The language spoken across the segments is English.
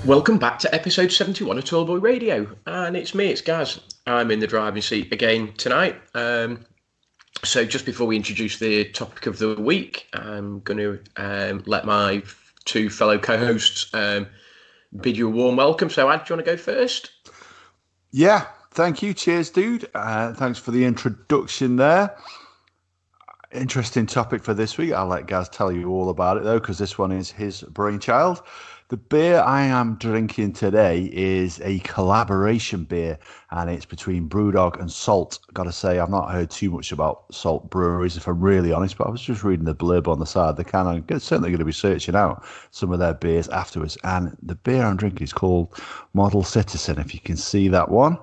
Welcome back to episode 71 of Tallboy Radio, and it's me, it's Gaz. I'm in the driving seat again tonight. So just before we introduce the topic of the week, I'm going to let my two fellow co-hosts bid you a warm welcome. So Ad, do you want to go first? Yeah, thank you. Cheers, dude. Thanks for the introduction there. Interesting topic for this week. I'll let Gaz tell you all about it, though, because this one is his brainchild. The beer I am drinking today is a collaboration beer, and it's between Brewdog and Salt. Got to say, I've not heard too much about Salt breweries, if I'm really honest, but I was just reading the blurb on the side. They I'm certainly going to be searching out some of their beers afterwards. And the beer I'm drinking is called Model Citizen, if you can see that one.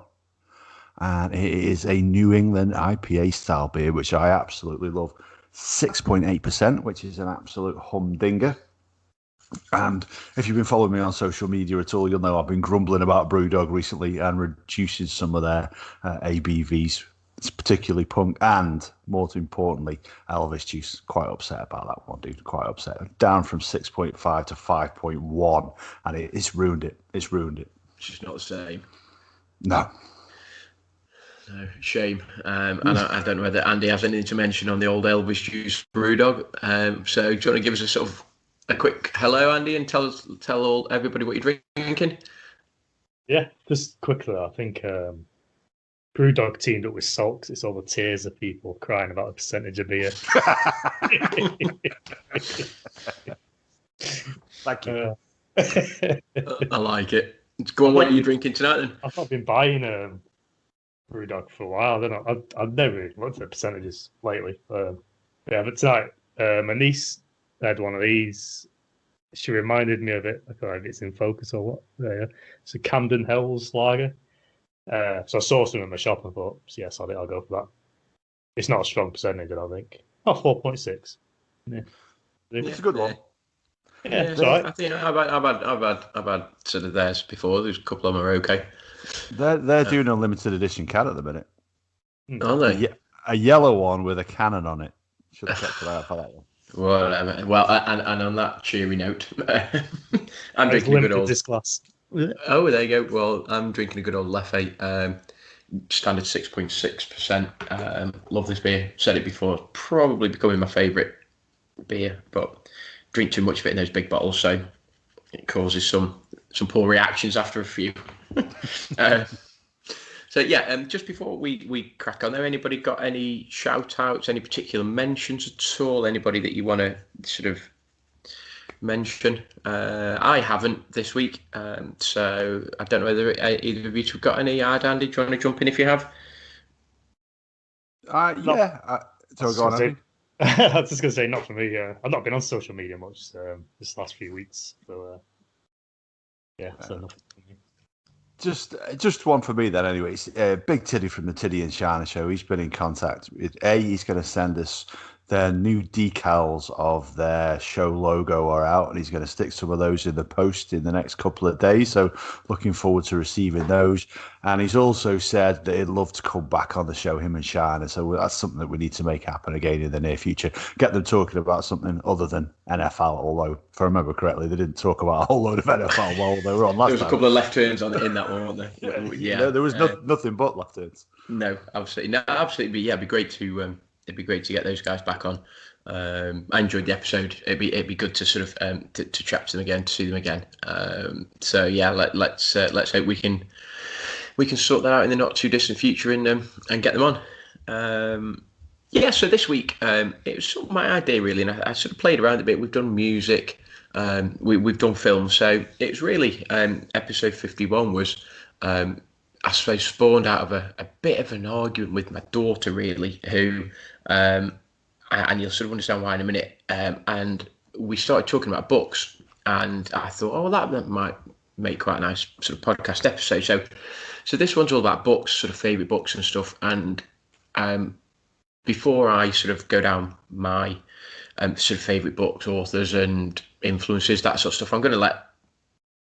And it is a New England IPA style beer, which I absolutely love. 6.8%, which is an absolute humdinger. And if you've been following me on social media at all, you'll know I've been grumbling about Brewdog recently and reducing some of their ABVs. It's particularly punk and, more importantly, Elvis Juice. Quite upset about that one, dude. Quite upset. Down from 6.5 to 5.1, and it's ruined it. It's ruined it. It's just not the same. No, shame. And I don't know whether Andy has anything to mention on the old Elvis Juice Brewdog. So do you want to give us a quick hello, Andy, and tell everybody what you're drinking? Yeah, just quickly, I think Brewdog teamed up with Salt because it's all the tears of people crying about a percentage of beer. Thank you. I like it. Go on, what are you drinking tonight then? I've not been buying Brewdog for a while. I've never really looked at percentages lately. But tonight, my niece had one of these. She reminded me of it. I don't know if it's in focus or what. It's a Camden Hells lager. So I saw some in my shop and thought, yes, I'll go for that. It's not a strong percentage, I don't think. 4.6. Yeah. It's a good one. Yeah, it's all right. I think I've had sort of theirs before. There's a couple of them are okay. They're doing a limited edition can at the minute. Are they? A yellow one with a cannon on it. Should have kept an eye out for that one. Well, and on that cheery note, I'm drinking a good old. This glass. Oh, there you go. Well, I'm drinking a good old Leffe, standard 6.6%. Love this beer. Said it before. Probably becoming my favourite beer, but drink too much of it in those big bottles, so it causes some poor reactions after a few. So yeah, just before we crack on there, anybody got any shout outs, any particular mentions at all? Anybody that you want to sort of mention? I haven't this week, so I don't know whether either of you have got any. Andy, do you want to jump in if you have? Yeah. So go on, Andy. I was just going to say, not for me. I've not been on social media much this last few weeks, so so nothing for me. Just one for me then. Anyways, Big Tiddy from the Tiddy and Shana show. He's been in contact with he's going to send us their new decals of their show logo are out, and he's going to stick some of those in the post in the next couple of days. So looking forward to receiving those. And he's also said that he'd love to come back on the show, him and Shana. So that's something that we need to make happen again in the near future. Get them talking about something other than NFL, although if I remember correctly, they didn't talk about a whole load of NFL while they were on last time. There was a couple of left turns in that one, weren't there? Yeah, there was nothing but left turns. No, absolutely. No, absolutely. Yeah, it'd be great to get those guys back on. I enjoyed the episode. It'd be good to sort of to chat to them again, to see them again. So yeah, let's hope we can sort that out in the not too distant future and get them on. Yeah. So this week it was sort of my idea really, and I sort of played around a bit. We've done music, we've done film. So it was really episode 51 was. I suppose spawned out of a bit of an argument with my daughter, really, who, and you'll sort of understand why in a minute. And we started talking about books, and I thought, that might make quite a nice sort of podcast episode. So this one's all about books, sort of favourite books and stuff. And before I sort of go down my sort of favourite books, authors, and influences, that sort of stuff, I'm going to let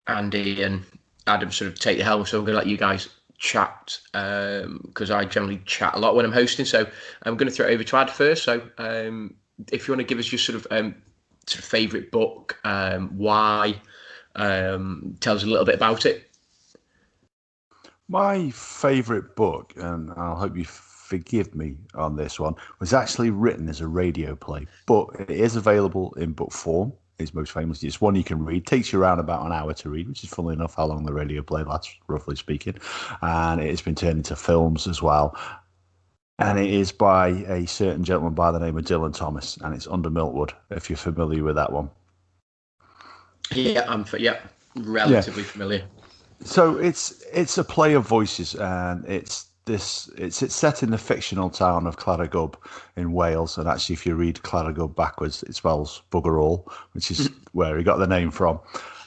Andy and Adam sort of take the helm, so I'm going to let you guys chat because I generally chat a lot when I'm hosting. So I'm going to throw it over to Ad first. So if you want to give us your sort of favourite book, why, Tell us a little bit about it. My favourite book, and I'll hope you forgive me on this one, was actually written as a radio play, but it is available in book form. It's most famously, it's one you can read. Takes you around about an hour to read, which is funnily enough how long the radio play lasts, roughly speaking. And it has been turned into films as well. And it is by a certain gentleman by the name of Dylan Thomas, and it's Under Milkwood, if you're familiar with that one. Yeah, relatively familiar. So it's a play of voices, and it's set in the fictional town of Claragub in Wales. And actually, if you read Claragub backwards, it spells bugger all, which is where he got the name from.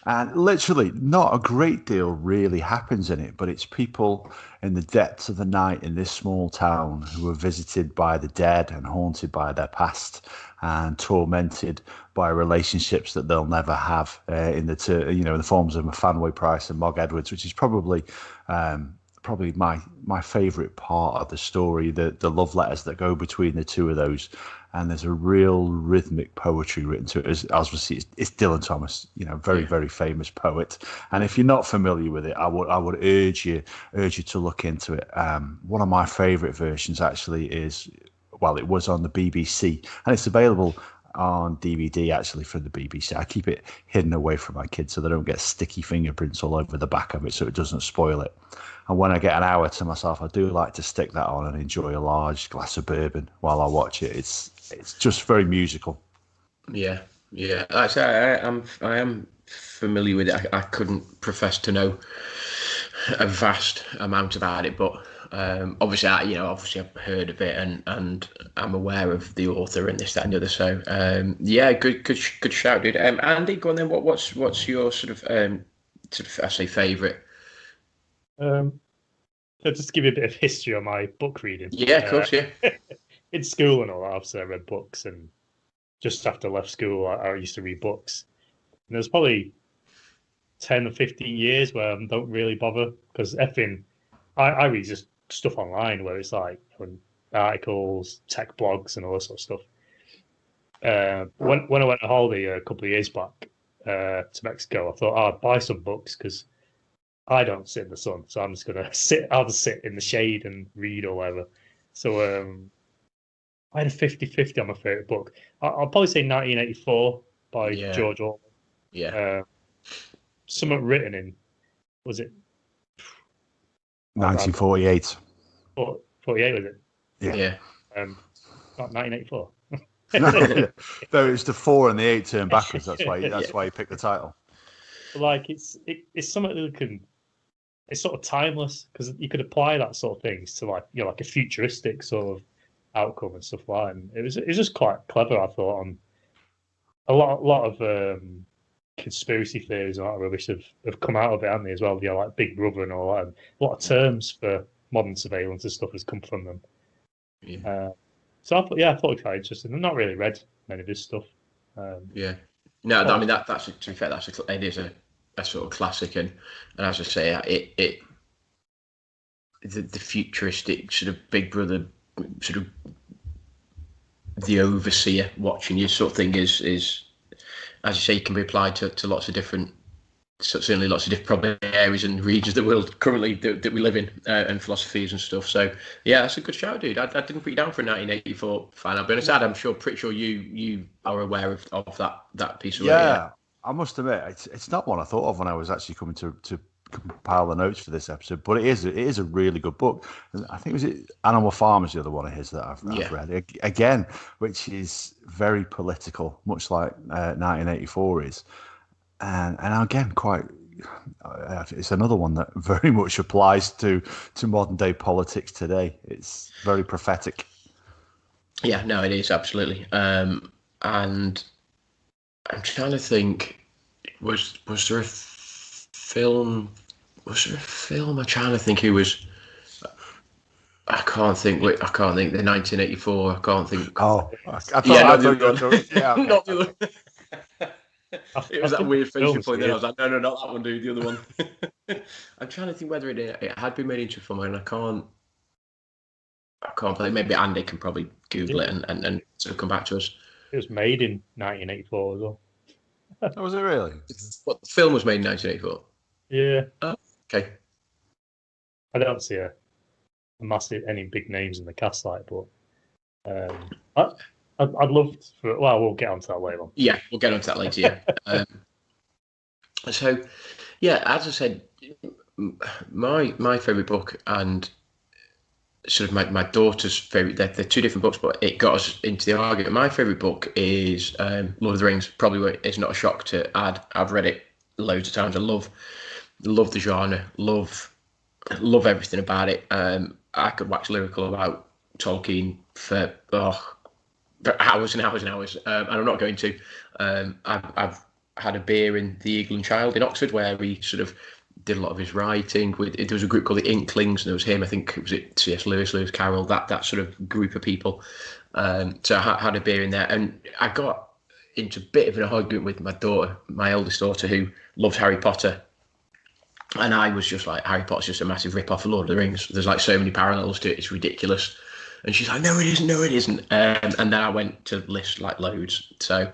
And literally, not a great deal really happens in it, but it's people in the depths of the night in this small town who are visited by the dead and haunted by their past and tormented by relationships that they'll never have in the forms of Fanway Price and Mog Edwards, which is probably my favourite part of the story, the love letters that go between the two of those. And there's a real rhythmic poetry written to it. As we see, it's Dylan Thomas, very, very famous poet. And if you're not familiar with it, I would urge you to look into it. One of my favourite versions actually it was on the BBC, and it's available on DVD actually from the BBC. I keep it hidden away from my kids so they don't get sticky fingerprints all over the back of it, so it doesn't spoil it. And when I get an hour to myself, I do like to stick that on and enjoy a large glass of bourbon while I watch it. It's just very musical. Yeah. Actually, I am familiar with it. I couldn't profess to know a vast amount about it, but obviously I've heard of it and I'm aware of the author and this, that, and the other. So good shout, dude. Andy, go on then. What's your sort of I say favourite? Just to give you a bit of history on my book reading. Yeah, of course, yeah. In school and all that, obviously I read books, and just after I left school, I used to read books. And there's probably 10 or 15 years where I don't really bother, because I read just stuff online where it's like articles, tech blogs, and all that sort of stuff. When I went on holiday a couple of years back to Mexico, I thought I'd buy some books because I don't sit in the sun, so I'm just gonna I'll just sit in the shade and read or whatever. So I had a 50-50 on my favourite book. I'll probably say 1984 by George Orwell. Yeah. Something written in, was it 1948? 48 was it? Yeah. Not 1984. No, it's the 4 and the 8 turn backwards. That's why you picked the title. Like it's something that it's sort of timeless, because you could apply that sort of things to like a futuristic sort of outcome and stuff like that. And it was just quite clever, I thought. On a lot of conspiracy theories and all that rubbish have come out of it, haven't they, as well? Like Big Brother and all that. And a lot of terms for modern surveillance and stuff has come from them. Yeah. So I thought it was quite interesting. I've not really read many of his stuff. Yeah. No, I mean that's to be fair, it is a sort of classic, and as I say, the futuristic sort of Big Brother, sort of the overseer watching you sort of thing is as you say, can be applied to lots of different, certainly lots of different probably areas and regions of the world currently that we live in, and philosophies and stuff. So yeah, that's a good shout, dude. I didn't put you down for a 1984 fan. I'll be honest, Ad, I'm pretty sure you are aware of that piece of yeah. I must admit, it's not one I thought of when I was actually coming to compile the notes for this episode, but it is a really good book. I think was it Animal Farm is the other one of his that I've read again, which is very political, much like 1984 is, and again quite. It's another one that very much applies to modern day politics today. It's very prophetic. Yeah, no, it is absolutely. And I'm trying to think, was there a film? Was there a film? I'm trying to think who was. I can't think. The 1984. I can't think. Oh, I thought not the other one. It was that weird face you pointed out. I was like, no, not that one, dude. The other one. I'm trying to think whether it had been made into a film, and I can't believe. Maybe Andy can probably Google it and sort of come back to us. It was made in 1984 as well. Oh, was it really? What, the film was made in 1984? Yeah. Oh, okay. I don't see any big names in the cast like, but I'd love for. Well, we'll get onto that later on. Yeah, we'll get onto that later. Yeah. So, yeah, as I said, my favourite book and sort of my daughter's favourite, they're two different books, but it got us into the argument. My favourite book is Lord of the Rings. Probably it's not a shock to add. I've read it loads of times. I love the genre, love everything about it. I could wax lyrical about Tolkien for hours and hours and hours, and I'm not going to. I've had a beer in the Eagle and Child in Oxford where he sort of did a lot of his writing. There was a group called the Inklings, and there was him. I think it was C.S. Lewis Carroll, that sort of group of people. So I had a beer in there, and I got into a bit of an argument with my daughter, my eldest daughter, who loves Harry Potter. And I was just like, Harry Potter's just a massive rip-off of Lord of the Rings. There's like so many parallels to it, it's ridiculous. And she's like, no, it isn't. And then I went to list like loads. So,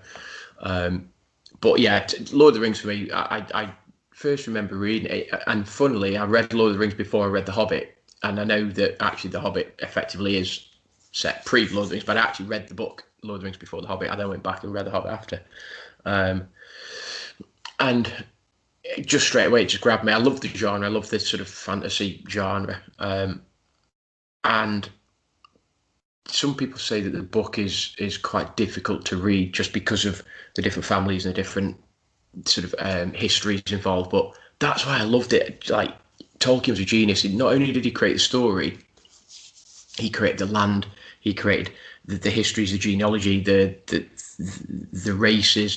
but yeah, Lord of the Rings for me, I first remember reading it. And funnily, I read Lord of the Rings before I read The Hobbit. And I know that actually The Hobbit effectively is set pre-Lord of the Rings, but I actually read the book Lord of the Rings before The Hobbit. I then went back and read The Hobbit after. And just straight away, it just grabbed me. I love the genre. I love this sort of fantasy genre. And some people say that the book is quite difficult to read just because of the different families and the different sort of histories involved. But that's why I loved it. Like, Tolkien was a genius. Not only did he create the story, he created the land. He created the histories, the genealogy, the races.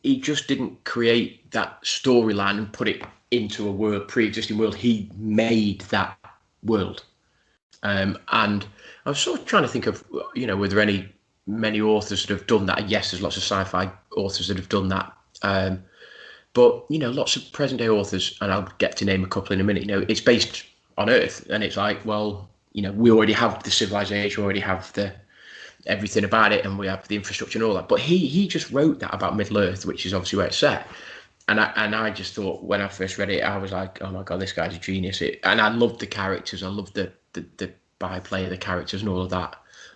He just didn't create that storyline and put it into a pre-existing world. He made that world. And I was sort of trying to think of, were there many authors that have done that? Yes, there's lots of sci-fi authors that have done that. But, lots of present day authors, and I'll get to name a couple in a minute, it's based on Earth. And it's like, well, we already have the civilization, we already have everything about it, and we have the infrastructure and all that. But he just wrote that about Middle Earth, which is obviously where it's set. And I just thought, when I first read it, I was like, oh my God, this guy's a genius. And I loved the characters. I loved the byplay of the characters and all of that.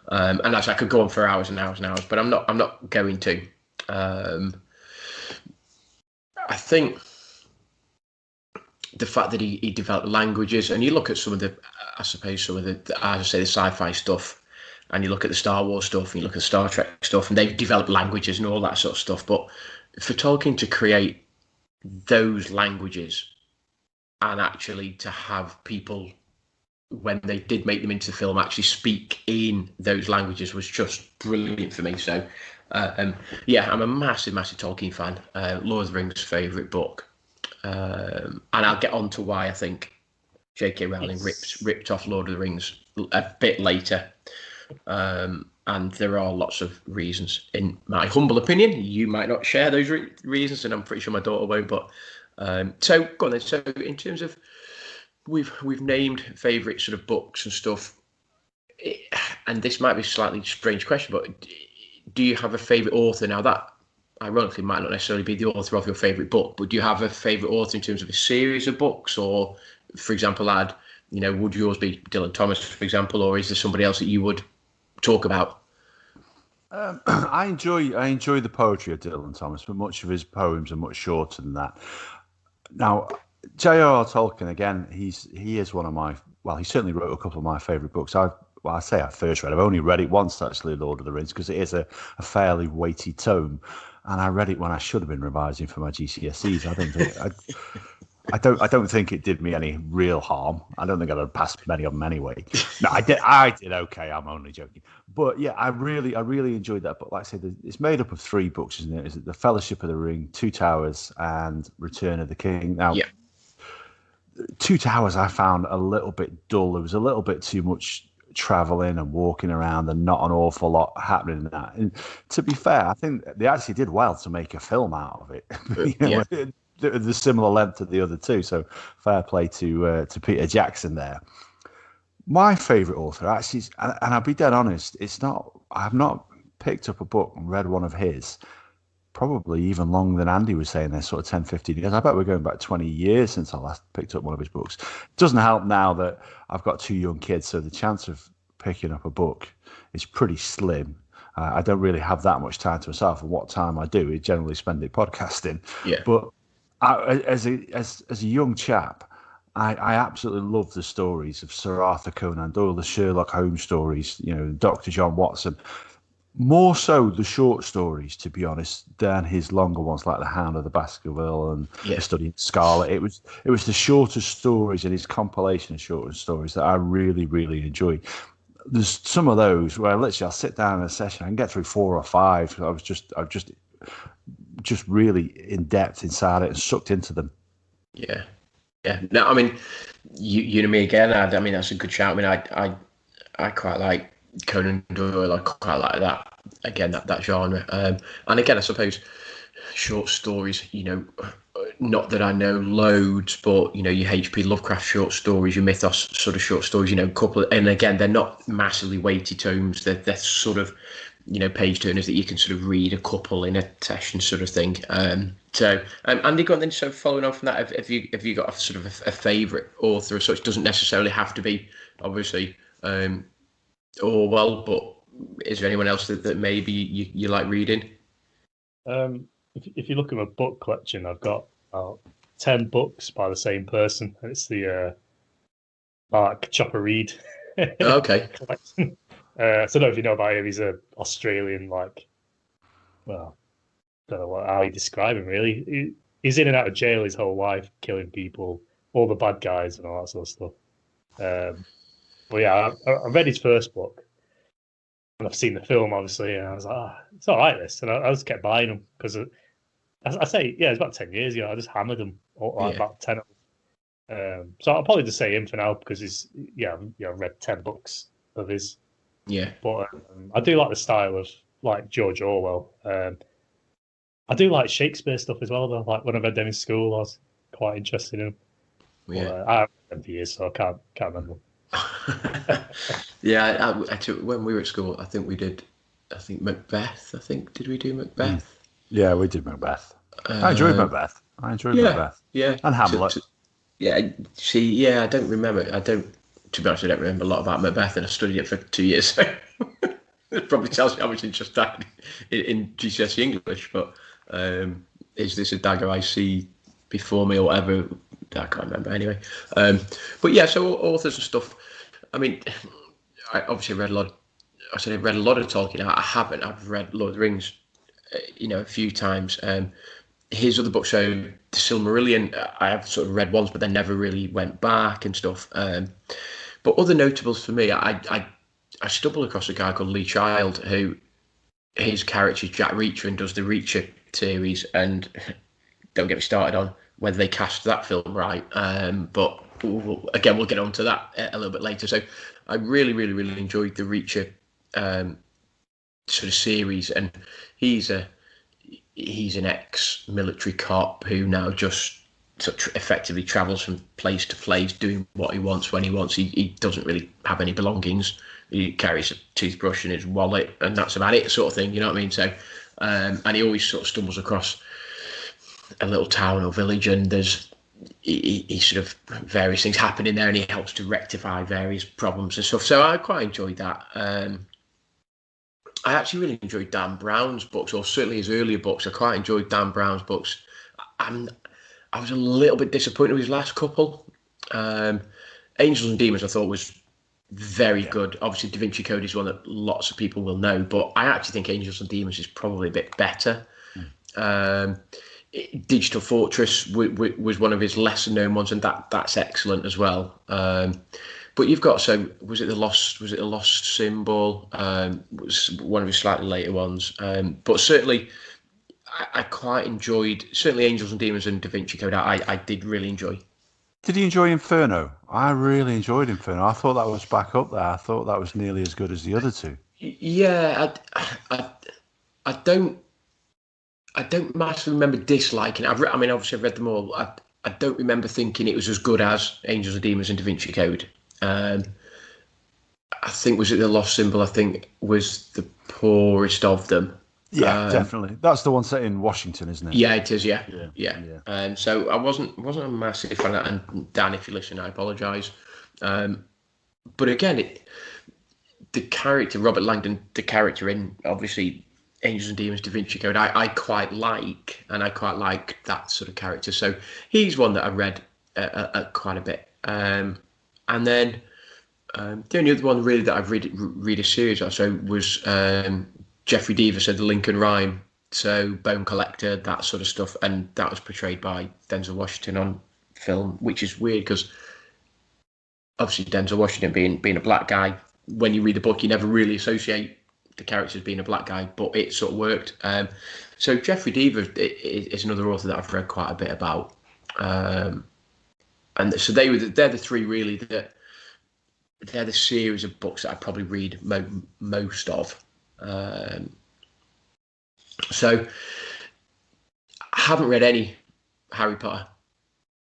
And I could go on for hours and hours and hours, but I'm not going to. I think the fact that he developed languages, and you look at some of the sci-fi stuff, and you look at the Star Wars stuff, and you look at Star Trek stuff, and they've developed languages and all that sort of stuff. But for Tolkien to create those languages and actually to have people, when they did make them into film, actually speak in those languages was just brilliant for me. So, I'm a massive Tolkien fan. Lord of the Rings' favourite book. And I'll get on to why I think J.K. Rowling ripped off Lord of the Rings a bit later. And there are lots of reasons, in my humble opinion. You might not share those reasons, and I'm pretty sure my daughter won't. But so go on then. So in terms of we've named favourite sort of books and stuff, and this might be a slightly strange question, but do you have a favourite author? Now that ironically might not necessarily be the author of your favourite book, but do you have a favourite author in terms of a series of books, or, for example, would yours be Dylan Thomas, for example, or is there somebody else that you would talk about? I enjoy the poetry of Dylan Thomas, but much of his poems are much shorter than that. Now, J.R.R. Tolkien, again, he is one of my, well, he certainly wrote a couple of my favourite books. I first read, I've only read it once, actually, Lord of the Rings, because it is a fairly weighty tome, and I read it when I should have been revising for my GCSEs. I don't think it did me any real harm. I don't think I'd have passed many of them anyway. No, I did okay. I'm only joking. But yeah, I really enjoyed that book. Like I said, it's made up of 3 books, isn't it? Is it The Fellowship of the Ring, Two Towers, and Return of the King? Now, yeah. Two Towers I found a little bit dull. There was a little bit too much traveling and walking around and not an awful lot happening in that. And to be fair, I think they actually did well to make a film out of it. The similar length to the other 2, so fair play to Peter Jackson there. My favourite author, actually, and I'll be dead honest, I've not picked up a book and read one of his probably even longer than Andy was saying there, sort of 10, 15 years. I bet we're going back 20 years since I last picked up one of his books. It doesn't help now that I've got 2 young kids, so the chance of picking up a book is pretty slim. I don't really have that much time to myself, and what time I do, I generally spend it podcasting. Yeah. But as a young chap, I absolutely love the stories of Sir Arthur Conan Doyle, the Sherlock Holmes stories, Dr. John Watson. More so the short stories, to be honest, than his longer ones like The Hound of the Baskerville and The Study in Scarlet. It was the shorter stories and his compilation of shorter stories that I really, really enjoyed. There's some of those where literally I'll sit down in a session, I can get through 4 or 5. I was just really in depth inside it and sucked into them. Yeah. No, I mean, you and me again. I mean, that's a good shout. I mean, I quite like Conan Doyle. I quite like that. Again, that genre. And again, I suppose short stories. Not that I know loads, but your H.P. Lovecraft short stories, your mythos sort of short stories. Couple. And again, they're not massively weighty tomes. They're sort of page turners that you can sort of read a couple in a session, sort of thing. Andy, go on then. So following on from that, have you got a sort of a favourite author or such? Doesn't necessarily have to be obviously Orwell, but is there anyone else that maybe you like reading? If you look at my book collection, I've got 10 books by the same person. It's the Mark Chopper Reed Okay. collection. So I don't know if you know about him. He's an Australian, I don't know how you describe him, really. He's in and out of jail his whole life, killing people, all the bad guys and all that sort of stuff. But yeah, I read his first book, and I've seen the film, obviously, and I was like, it's all right, this. And I just kept buying them, because I say, it's about 10 years ago. I just hammered them, about 10 of them. So I'll probably just say him for now, because I've read 10 books of his. Yeah. But I do like the style of George Orwell. I do like Shakespeare stuff as well, though. Like when I read them in school, I was quite interested in them. Yeah. I haven't read them for years, so I can't remember. Yeah, when we were at school, I think we did. I think Macbeth. Did we do Macbeth? Yeah, we did Macbeth. I enjoyed Macbeth. Macbeth. Yeah, and Hamlet. I don't remember. To be honest, I don't remember a lot about Macbeth, and I studied it for 2 years. So it probably tells me how much interest I had in GCSE English. But is this a dagger I see before me or whatever? I can't remember anyway. But yeah, so authors and stuff. I mean, I obviously read a lot. I said I've read a lot of Tolkien. I haven't. I've read Lord of the Rings, a few times. His other books, so The Silmarillion, I have sort of read once, but then never really went back and stuff. But other notables for me, I stumbled across a guy called Lee Child, who his character is Jack Reacher and does the Reacher series, and don't get me started on whether they cast that film right. But again, we'll get on to that a little bit later. So I really, really, really enjoyed the Reacher sort of series, and he's an ex-military cop who now just sort of effectively travels from place to place, doing what he wants when he wants. He doesn't really have any belongings. He carries a toothbrush in his wallet, and that's about it, sort of thing. You know what I mean? So, and he always sort of stumbles across a little town or village, and there's he sort of various things happen in there, and he helps to rectify various problems and stuff. So I quite enjoyed that. I actually really enjoyed Dan Brown's books, or certainly his earlier books. I quite enjoyed Dan Brown's books. I was a little bit disappointed with his last couple. Angels and Demons, I thought, was very good. Obviously, Da Vinci Code is one that lots of people will know, but I actually think Angels and Demons is probably a bit better. Digital Fortress was one of his lesser known ones, and that's excellent as well. But you've got, so was it the Lost Symbol? Was one of his slightly later ones. But certainly I quite enjoyed, certainly Angels and Demons and Da Vinci Code. I did really enjoy. Did you enjoy Inferno? I really enjoyed Inferno. I thought that was back up there. I thought that was nearly as good as the other two. Yeah, I don't massively remember disliking it. I mean, obviously I've read them all. I don't remember thinking it was as good as Angels and Demons and Da Vinci Code. I think, was it the Lost Symbol? I think was the poorest of them. Yeah, definitely. That's the one set in Washington, isn't it? Yeah, it is. Yeah. Yeah. So I wasn't a massive fan of that. And Dan, if you listen, I apologise. But again, the character Robert Langdon, the character in obviously Angels and Demons, Da Vinci Code, I quite like, and I quite like that sort of character. So he's one that I read quite a bit. And then the only other one really that I've read a series of was Jeffrey Deaver, so the Lincoln Rhyme, so Bone Collector, that sort of stuff, and that was portrayed by Denzel Washington on film, which is weird because obviously Denzel Washington being a black guy, when you read the book, you never really associate the character as being a black guy, but it sort of worked. So Jeffrey Deaver is another author that I've read quite a bit about, and so they're the three really that they're the series of books that I probably read most of. So I haven't read any Harry Potter,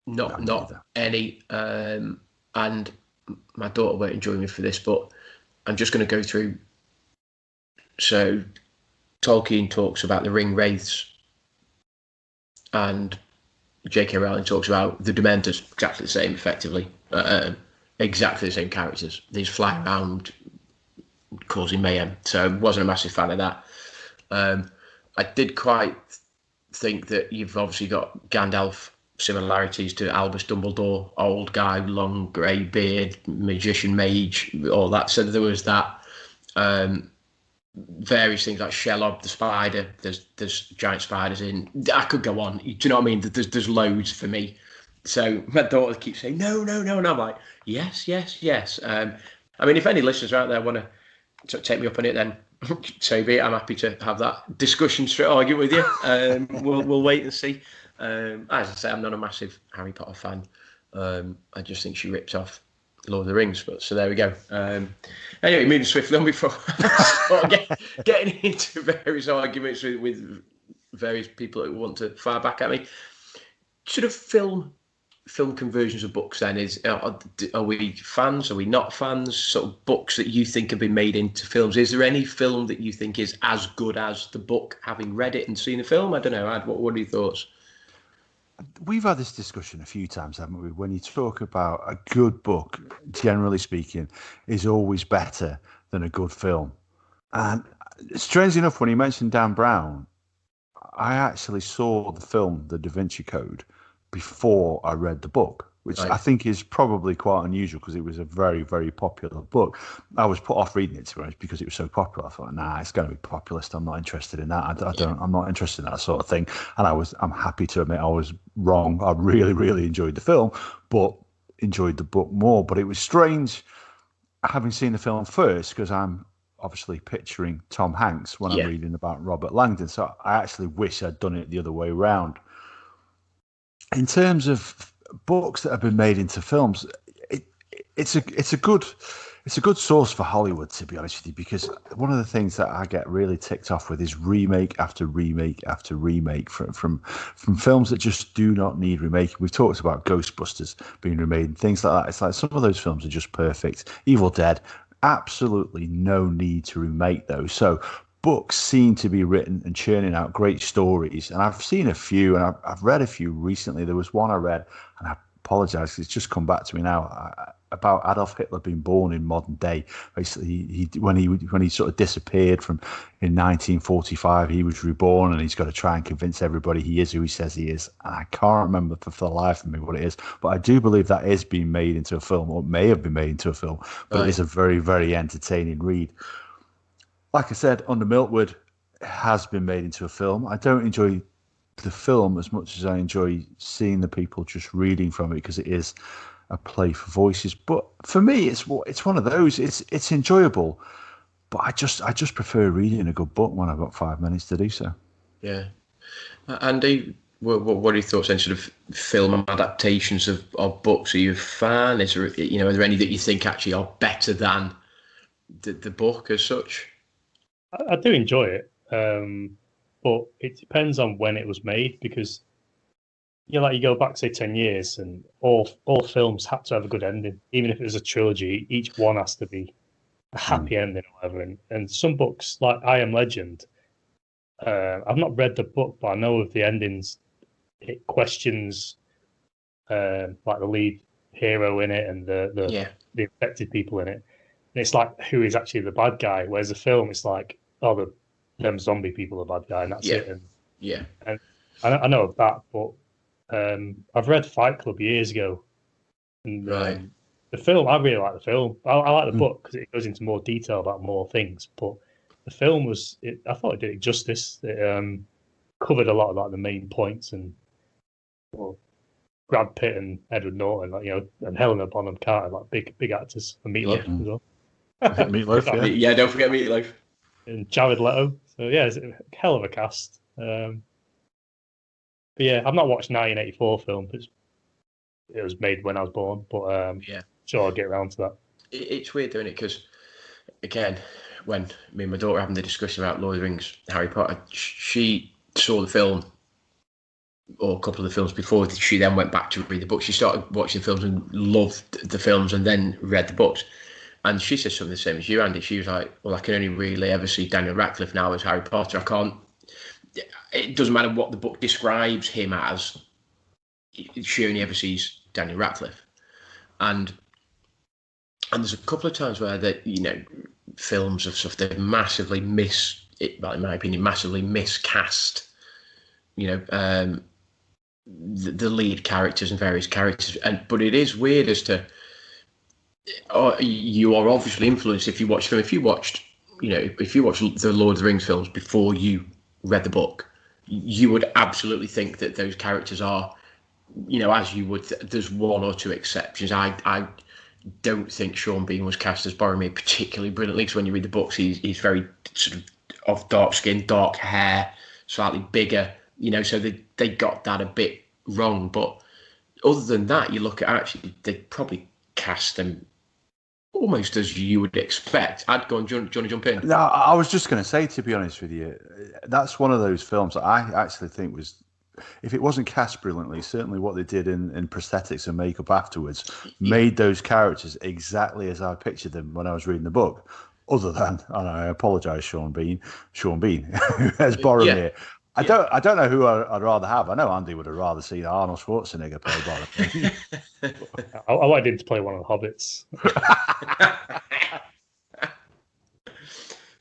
not any, and my daughter won't enjoy me for this, but I'm just going to go through. So Tolkien talks about the ring wraiths, and J.K. Rowling talks about the Dementors, exactly the same, effectively. Exactly the same characters. These fly around causing mayhem. So I wasn't a massive fan of that. I did quite think that you've obviously got Gandalf similarities to Albus Dumbledore, old guy, long grey beard, magician, mage, all that. So there was that. Various things like Shelob the spider. There's giant spiders in. I could go on. Do you know what I mean? There's loads for me. So my daughter keeps saying no, and I'm like yes. I mean, if any listeners out there want to take me up on it, then so be it. I'm happy to have that discussion, straight argument with you. We'll wait and see. As I say, I'm not a massive Harry Potter fan. I just think she rips off Lord of the Rings, but so there we go. Anyway, moving swiftly on before getting into various arguments with various people that want to fire back at me. Sort of film conversions of books then are we fans, are we not fans? Sort of books that you think have been made into films. Is there any film that you think is as good as the book, having read it and seen the film? I don't know, Ad, what are your thoughts? We've had this discussion a few times, haven't we? When you talk about a good book, generally speaking, is always better than a good film. And strangely enough, when you mentioned Dan Brown, I actually saw the film The Da Vinci Code before I read the book, which I think is probably quite unusual because it was a very, very popular book. I was put off reading it, to be honest, because it was so popular. I thought, nah, it's going to be populist. I'm not interested in that. I'm not interested in that sort of thing. And I'm happy to admit I was wrong. I really, really enjoyed the film, but enjoyed the book more. But it was strange having seen the film first, because I'm obviously picturing Tom Hanks when I'm reading about Robert Langdon. So I actually wish I'd done it the other way around. In terms of books that have been made into films, it's a good source for Hollywood, to be honest with you, because one of the things that I get really ticked off with is remake after remake after remake from films that just do not need remaking. We've talked about Ghostbusters being remade and things like that. It's like some of those films are just perfect. Evil Dead, absolutely no need to remake those. So books seem to be written and churning out great stories, and I've seen a few, and I've read a few recently. There was one I read, and I apologise, it's just come back to me now, about Adolf Hitler being born in modern day. Basically, when he sort of disappeared in 1945, he was reborn, and he's got to try and convince everybody he is who he says he is. And I can't remember for the life of me what it is, but I do believe that is being made into a film, or may have been made into a film. But it is a very, very entertaining read. Like I said, Under Milkwood has been made into a film. I don't enjoy the film as much as I enjoy seeing the people just reading from it, because it is a play for voices. But for me, it's one of those. It's enjoyable, but I just prefer reading a good book when I've got 5 minutes to do so. Yeah, Andy, what are your thoughts on sort of film adaptations of books? Are you a fan? Is there are there any that you think actually are better than the book as such? I do enjoy it, but it depends on when it was made, because you go back, say, 10 years, and all films had to have a good ending. Even if it was a trilogy, each one has to be a happy ending or whatever. And some books, like I Am Legend, I've not read the book, but I know of the endings. It questions like the lead hero in it and the infected people in it. And it's like, who is actually the bad guy? Whereas the film, it's like, oh, them zombie people are the bad guy, and that's it. And I know of that, but I've read Fight Club years ago, and the film, I really like the film. I like the book because it goes into more detail about more things. But the film I thought it did it justice. It covered a lot of like the main points, and well, Brad Pitt and Edward Norton, like, and Helena Bonham Carter, like big actors, and Meatloaf as well. Meatloaf, yeah, don't forget Meatloaf. And Jared Leto. So yeah, it's a hell of a cast. But yeah, I've not watched 1984 film. It was made when I was born, but sure, I'll get around to that. It's weird doing it because, again, when me and my daughter were having the discussion about Lord of the Rings, Harry Potter, she saw the film or a couple of the films before she then went back to read the books. She started watching the films and loved the films and then read the books. And she said something the same as you, Andy. She was like, well, I can only really ever see Daniel Radcliffe now as Harry Potter. I can't... It doesn't matter what the book describes him as. She only ever sees Daniel Radcliffe. And there's a couple of times where films of stuff, they've massively in my opinion, massively miscast, the lead characters and various characters. But it is weird as to... you are obviously influenced if you watch them. If you watched the Lord of the Rings films before you read the book, you would absolutely think that those characters are, as you would. There's one or two exceptions. I don't think Sean Bean was cast as Boromir particularly brilliantly, because when you read the books, he's very sort of dark skin, dark hair, slightly bigger. So they got that a bit wrong. But other than that, you look at actually they probably cast them almost as you would expect. I'd go on. Do you want to jump in? No, I was just going to say, to be honest with you, that's one of those films that I actually think was, if it wasn't cast brilliantly, certainly what they did in prosthetics and makeup afterwards made those characters exactly as I pictured them when I was reading the book. Other than, and I apologise, Sean Bean, as Boromir. I don't know who I'd rather have. I know Andy would have rather seen Arnold Schwarzenegger play Boromir. I wanted him to play one of the hobbits.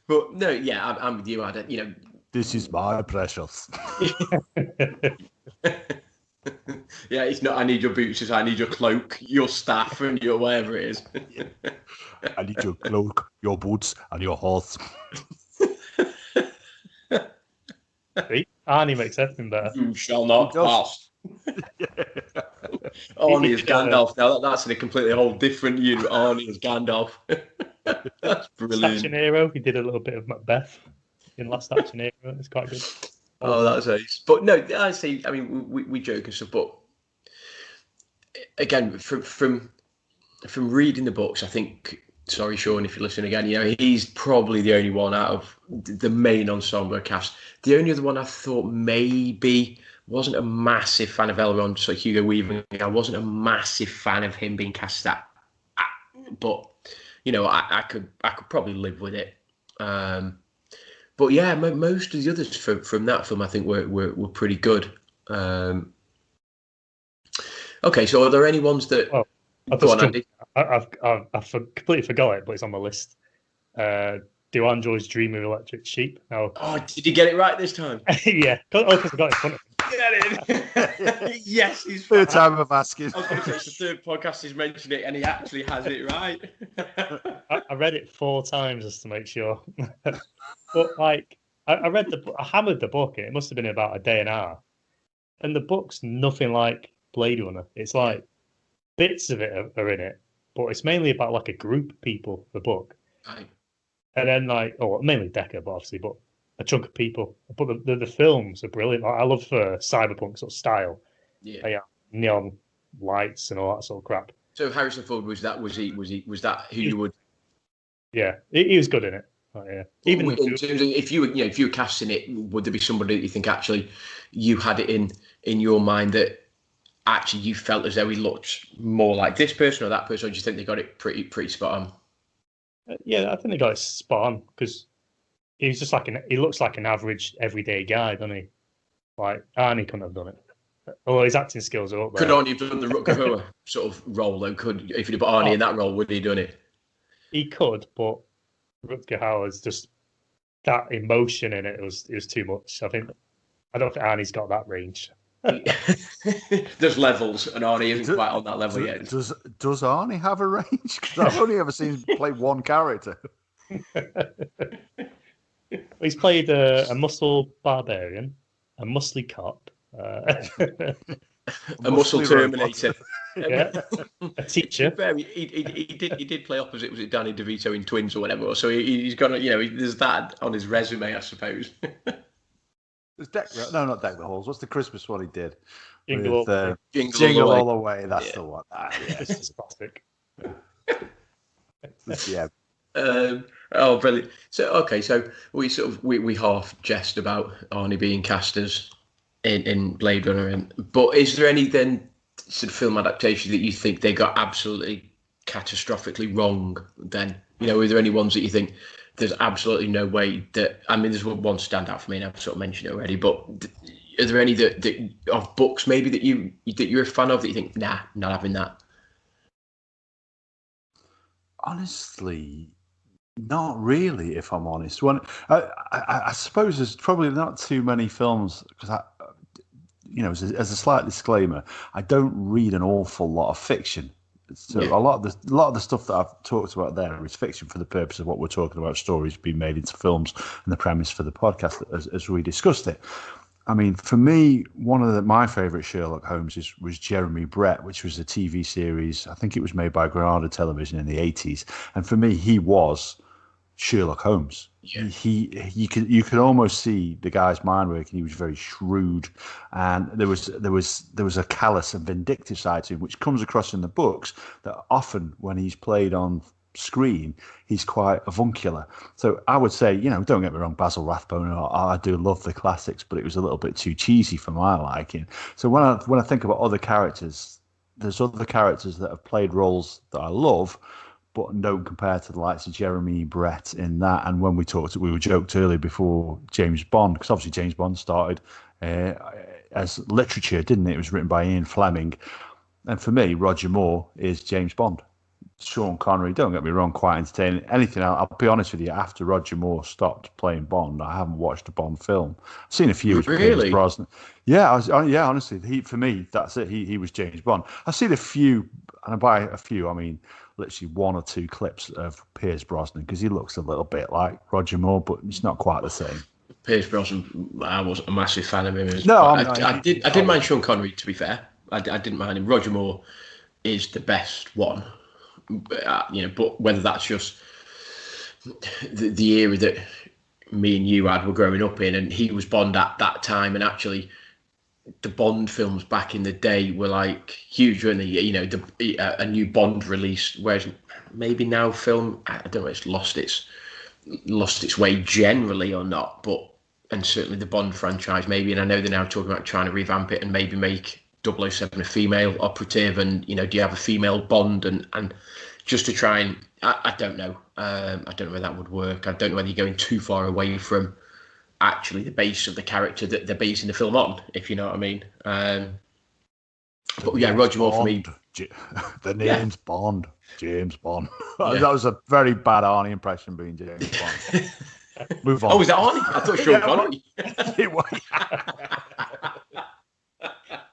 But no, yeah, I'm with you. This is my precious. Yeah, it's not. I need your boots. It's I need your cloak, your staff, and your whatever it is. I need your cloak, your boots, and your horse. See? Arnie makes everything better. You shall not pass. Arnie is Gandalf. Now that's in a completely whole different unit. Arnie is Gandalf. That's brilliant. Action Hero. He did a little bit of Macbeth in Last Action Hero. It's quite good. Oh, that's ace. But no, I see. I mean, we joke and stuff, but again, from reading the books, I think. Sorry, Sean, if you're listening again, he's probably the only one out of the main ensemble cast. The only other one I thought maybe wasn't a massive fan of Elrond, so Hugo Weaving. I wasn't a massive fan of him being cast that, but I could probably live with it. But yeah, most of the others from that film I think were pretty good. Okay, so are there any ones that? Well, go on, Andy. I've completely forgot it, but it's on my list. Duane Joy's Dream of Electric Sheep. Now, did you get it right this time? Yeah, because I got it in front of me. Get it? Yes, he's third time of asking. I was going to say it's the third podcast he's mentioned it, and he actually has it right. I read it 4 times just to make sure. But like, I read I hammered the book. It must have been about a day and a half, and the book's nothing like Blade Runner. It's like bits of it are in it, but it's mainly about like a group of people. The book, right. And then mainly Decker, but obviously, but a chunk of people. But the films are brilliant. I love cyberpunk sort of style. Yeah, neon lights and all that sort of crap. So Harrison Ford was that who you would? Yeah, he was good in it. Yeah. Even in terms of if you were casting it, would there be somebody that you think actually you had it in your mind that actually you felt as though he looked more like this person or that person, or do you think they got it pretty spot on? Yeah, I think they got it spot on because he's just like he looks like an average everyday guy, doesn't he? Like Arnie couldn't have done it. Although his acting skills are up there. Could Arnie have done the Rutger Hauer sort of role though? Could if he'd put Arnie in that role, would he have done it? He could, but Rutger Hauer's just that emotion in it was too much. I don't think Arnie's got that range. There's levels, and Arnie isn't quite on that level yet. Does Arnie have a range? Because I've only ever seen him play one character. He's played a muscle barbarian, a muscly cop, a muscle terminator, a teacher. He did play opposite. Was it Danny DeVito in Twins or whatever? So he's got there's that on his resume, I suppose. Not Deck the Halls. What's the Christmas one he did? Jingle All the Way. That's the one. This is classic. Yeah. Brilliant. So we half jest about Arnie being cast as in Blade Runner, but is there any then sort of film adaptation that you think they got absolutely catastrophically wrong? Then are there any ones that you think there's absolutely no way that? I mean, there's one standout for me, and I've sort of mentioned it already. But are there any that of books maybe that you're a fan of that you think, nah, not having that? Honestly, not really. If I'm honest, I suppose there's probably not too many films because as a slight disclaimer, I don't read an awful lot of fiction. So a lot of the stuff that I've talked about there is fiction for the purpose of what we're talking about, stories being made into films and the premise for the podcast as we discussed it. I mean, for me, one of my favourite Sherlock Holmes was Jeremy Brett, which was a TV series. I think it was made by Granada Television in the 80s. And for me, he was Sherlock Holmes. Yeah. You could almost see the guy's mind working. He was very shrewd, and there was a callous and vindictive side to him, which comes across in the books. That often when he's played on screen, he's quite avuncular. So I would say, don't get me wrong, Basil Rathbone. I do love the classics, but it was a little bit too cheesy for my liking. So when I think about other characters, there's other characters that have played roles that I love, but don't compare to the likes of Jeremy Brett in that. And when we were joked earlier before James Bond, because obviously James Bond started as literature, didn't it? It was written by Ian Fleming. And for me, Roger Moore is James Bond. Sean Connery, don't get me wrong, quite entertaining. Anything else, I'll be honest with you, after Roger Moore stopped playing Bond, I haven't watched a Bond film. I've seen a few. Really? Brosnan. Yeah, honestly, for me, that's it. He was James Bond. I've seen a few, and by a few, I mean literally one or two clips of Pierce Brosnan, because he looks a little bit like Roger Moore, but it's not quite the same. Pierce Brosnan, I wasn't a massive fan of him. I did mind Sean Connery, to be fair. I didn't mind him. Roger Moore is the best one. But whether that's just the era that me and you were growing up in, and he was Bond at that time, and actually the Bond films back in the day were like huge, weren't they? A new Bond release, whereas maybe now film, I don't know, it's lost its way generally or not, and certainly the Bond franchise maybe, and I know they're now talking about trying to revamp it and maybe make 007 a female operative, and do you have a female Bond, and just to try and I don't know I don't know whether that would work. I don't know whether you're going too far away from actually the base of the character that they're basing the film on, if you know what I mean. But yeah, Roger Moore for me. The name's Bond, James Bond. That was a very bad Arnie impression, being James Bond. Move on. Oh, is that Arnie? I thought Sean Connery.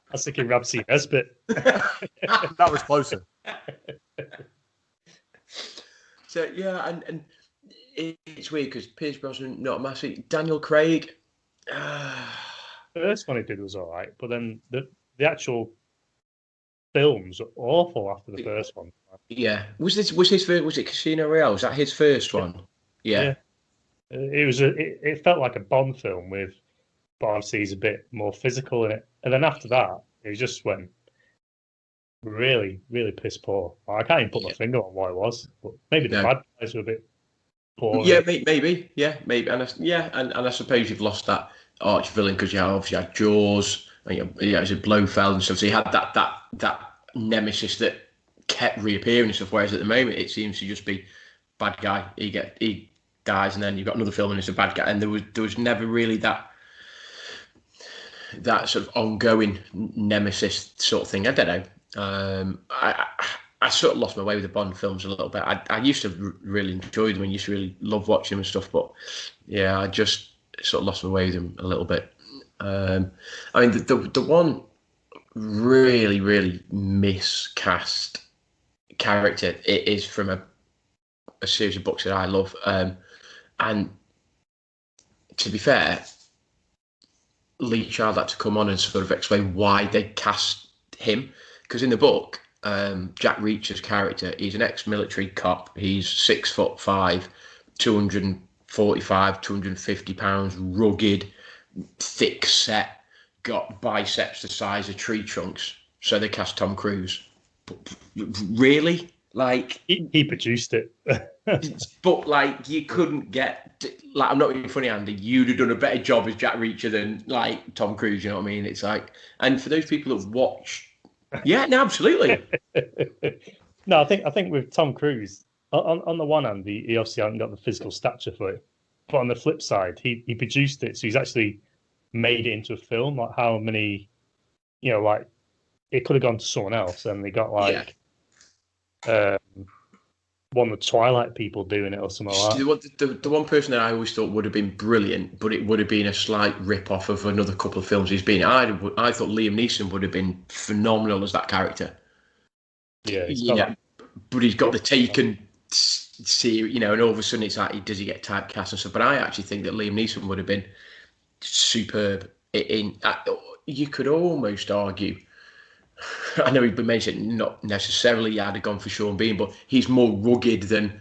I was thinking Ramsey Nesbitt. That was closer. So yeah, and it's weird because Pierce Brosnan, not massive. Daniel Craig. The first one he did was all right, but then the actual films are awful after the first one. Yeah, was his first? Was it Casino Royale? Was that his first one? Yeah. It felt like a Bond film with, but obviously he's a bit more physical in it. And then after that, it just went really, really piss poor. I can't even put my finger on what it was, but maybe the bad guys were a bit poor. Yeah, maybe. And I suppose you've lost that arch villain because you obviously had Jaws, and it was a Blofeld and stuff. So you had that nemesis that kept reappearing and stuff. Whereas at the moment, it seems to just be bad guy. He dies, and then you've got another film and it's a bad guy, and there was never really that sort of ongoing nemesis sort of thing. I don't know. I sort of lost my way with the Bond films a little bit. I used to really enjoy them and used to really love watching them and stuff, but yeah, I just sort of lost my way with them a little bit. I mean, the one really, really miscast character it is from a series of books that I love, and to be fair, Lee Child had to come on and sort of explain why they cast him, because in the book, Jack Reacher's character, he's an ex-military cop. He's 6'5", 245, 250 pounds, rugged, thick set, got biceps the size of tree trunks. So they cast Tom Cruise. Really? Like he produced it. But like you couldn't get, like, I'm not being funny, Andy, you'd have done a better job as Jack Reacher than like Tom Cruise, you know what I mean? It's like, and for those people that watch, yeah, no, absolutely. No, I think with Tom Cruise, on the one hand, he obviously hasn't got the physical stature for it, but on the flip side, he produced it, so he's actually made it into a film. Like how many, like it could have gone to someone else, and they got like one of the Twilight people doing it or something like that. The one person that I always thought would have been brilliant, but it would have been a slight rip-off of another couple of films he's been in. I thought Liam Neeson would have been phenomenal as that character. Yeah, but he's got the Taken series, and all of a sudden it's like, does he get typecast and stuff? But I actually think that Liam Neeson would have been superb. You could almost argue, I know he's been mentioned, not necessarily I'd have gone for Sean Bean, but he's more rugged than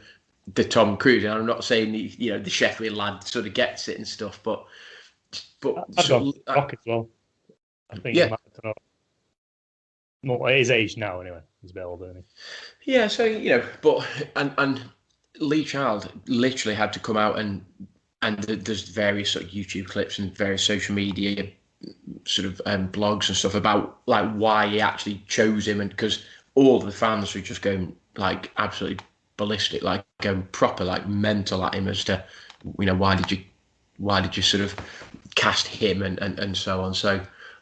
the Tom Cruise. And I'm not saying the Sheffield lad sort of gets it and stuff, but I'd gone Rock as well. I think well, at his age now anyway, he's a bit older, isn't he? Yeah, so but and Lee Child literally had to come out and there's various sort of YouTube clips and various social media sort of blogs and stuff about like why he actually chose him, and because all the fans were just going like absolutely ballistic, like going proper like mental at him as to why did you sort of cast him and so on. So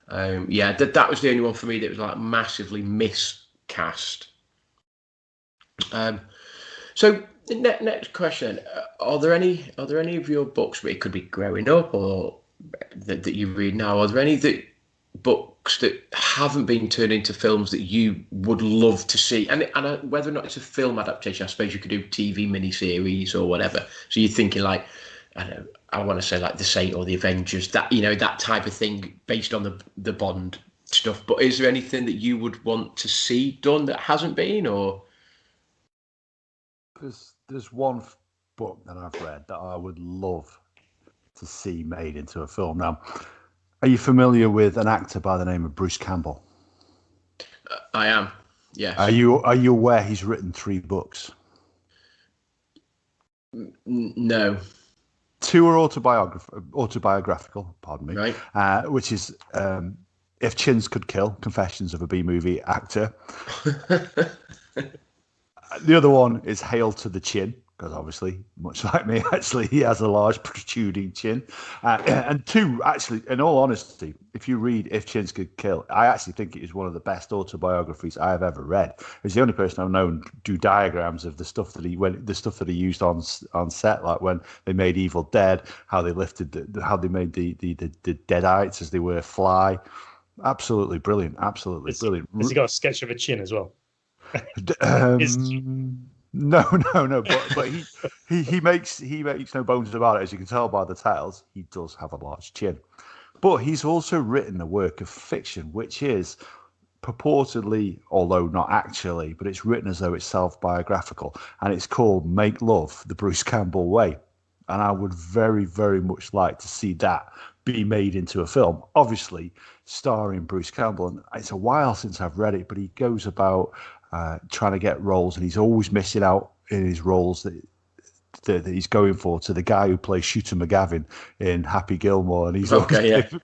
that was the only one for me that was like massively miscast. So the next question: Are there any of your books, but it could be growing up or that you read now? Are there any books that haven't been turned into films that you would love to see? And whether or not it's a film adaptation, I suppose you could do TV miniseries or whatever. So you're thinking like, I don't know, I want to say like The Saint or The Avengers, that that type of thing based on the Bond stuff. But is there anything that you would want to see done that hasn't been, or? There's one book that I've read that I would love to see made into a film. Now, are you familiar with an actor by the name of Bruce Campbell? I am. Yes. Are you aware he's written 3 books? No. 2 are autobiographical. Pardon me. Right. Which is If Chins Could Kill: Confessions of a B-Movie Actor. The other one is Hail to the Chin, because obviously, much like me, actually, he has a large protruding chin. And 2, actually, in all honesty, if you read If Chins Could Kill, I actually think it is one of the best autobiographies I have ever read. He's the only person I've known do diagrams of the stuff that he used on set, like when they made Evil Dead, how they how they made the Deadites as they were Fly. Absolutely brilliant. Absolutely brilliant. Has he got a sketch of a chin as well? No, but he makes no bones about it. As you can tell by the titles, he does have a large chin. But he's also written a work of fiction, which is purportedly, although not actually, but it's written as though it's self-biographical, and it's called Make Love the Bruce Campbell Way. And I would very, very much like to see that be made into a film, obviously starring Bruce Campbell. And it's a while since I've read it, but he goes about trying to get roles, and he's always missing out in his roles that he's going for, to the guy who plays Shooter McGavin in Happy Gilmore, and he's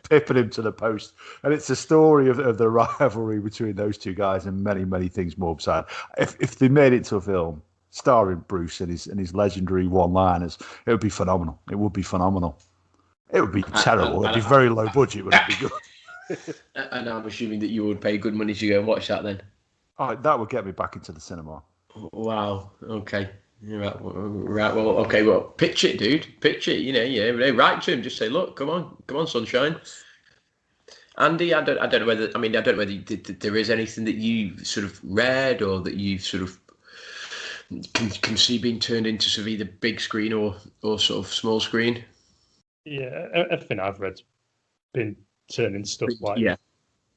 pipping him to the post. And it's a story of the rivalry between those two guys and many, many things more beside. If they made it to a film, starring Bruce and his legendary one-liners. It would be phenomenal. It would be phenomenal. It would be terrible. It'd be very low budget, but it'd be good. And I'm assuming that you would pay good money to go and watch that then. Oh, that would get me back into the cinema. Wow. Okay. Right. Well. Okay. Well, pitch it, dude. Pitch it. Write to him. Just say, look, come on, sunshine. Andy, I don't know whether. I don't know whether there is anything that you sort of read or that you sort of can see being turned into sort of either big screen or sort of small screen. Yeah, everything I've read's been turned into stuff like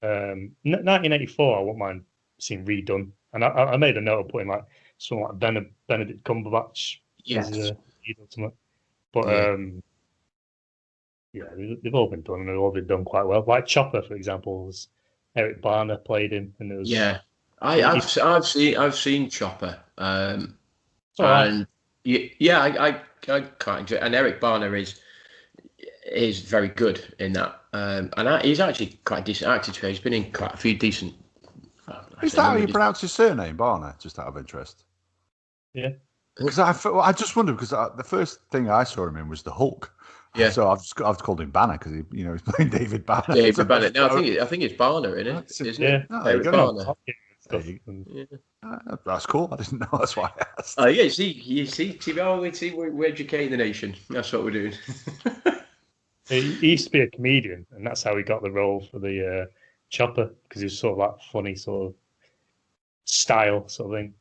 1984. I wouldn't mind seeing redone, and I made a note of putting like someone like Benedict Cumberbatch. Yes. But they've all been done, and they've all been done quite well. Like Chopper, for example, Eric Barner played him, and it was I've seen Chopper, and I can't enjoy it. And Eric Barner is very good in that, and he's actually quite a decent actor too. He's been in quite a few decent. Is that how you pronounce his surname, Barner? Just out of interest. Yeah. Because I just wondered because the first thing I saw him in was the Hulk. Yeah. So I've called him Banner because he's playing David Banner. David Banner. No, I think it's Barner in it, isn't it? Oh, David Barner. That's cool. I didn't know. That's why I asked. Oh yeah, you see, TBR, we're educating the nation. That's what we're doing. He used to be a comedian, and that's how he got the role for the Chopper, because he was sort of like funny sort of style sort of thing.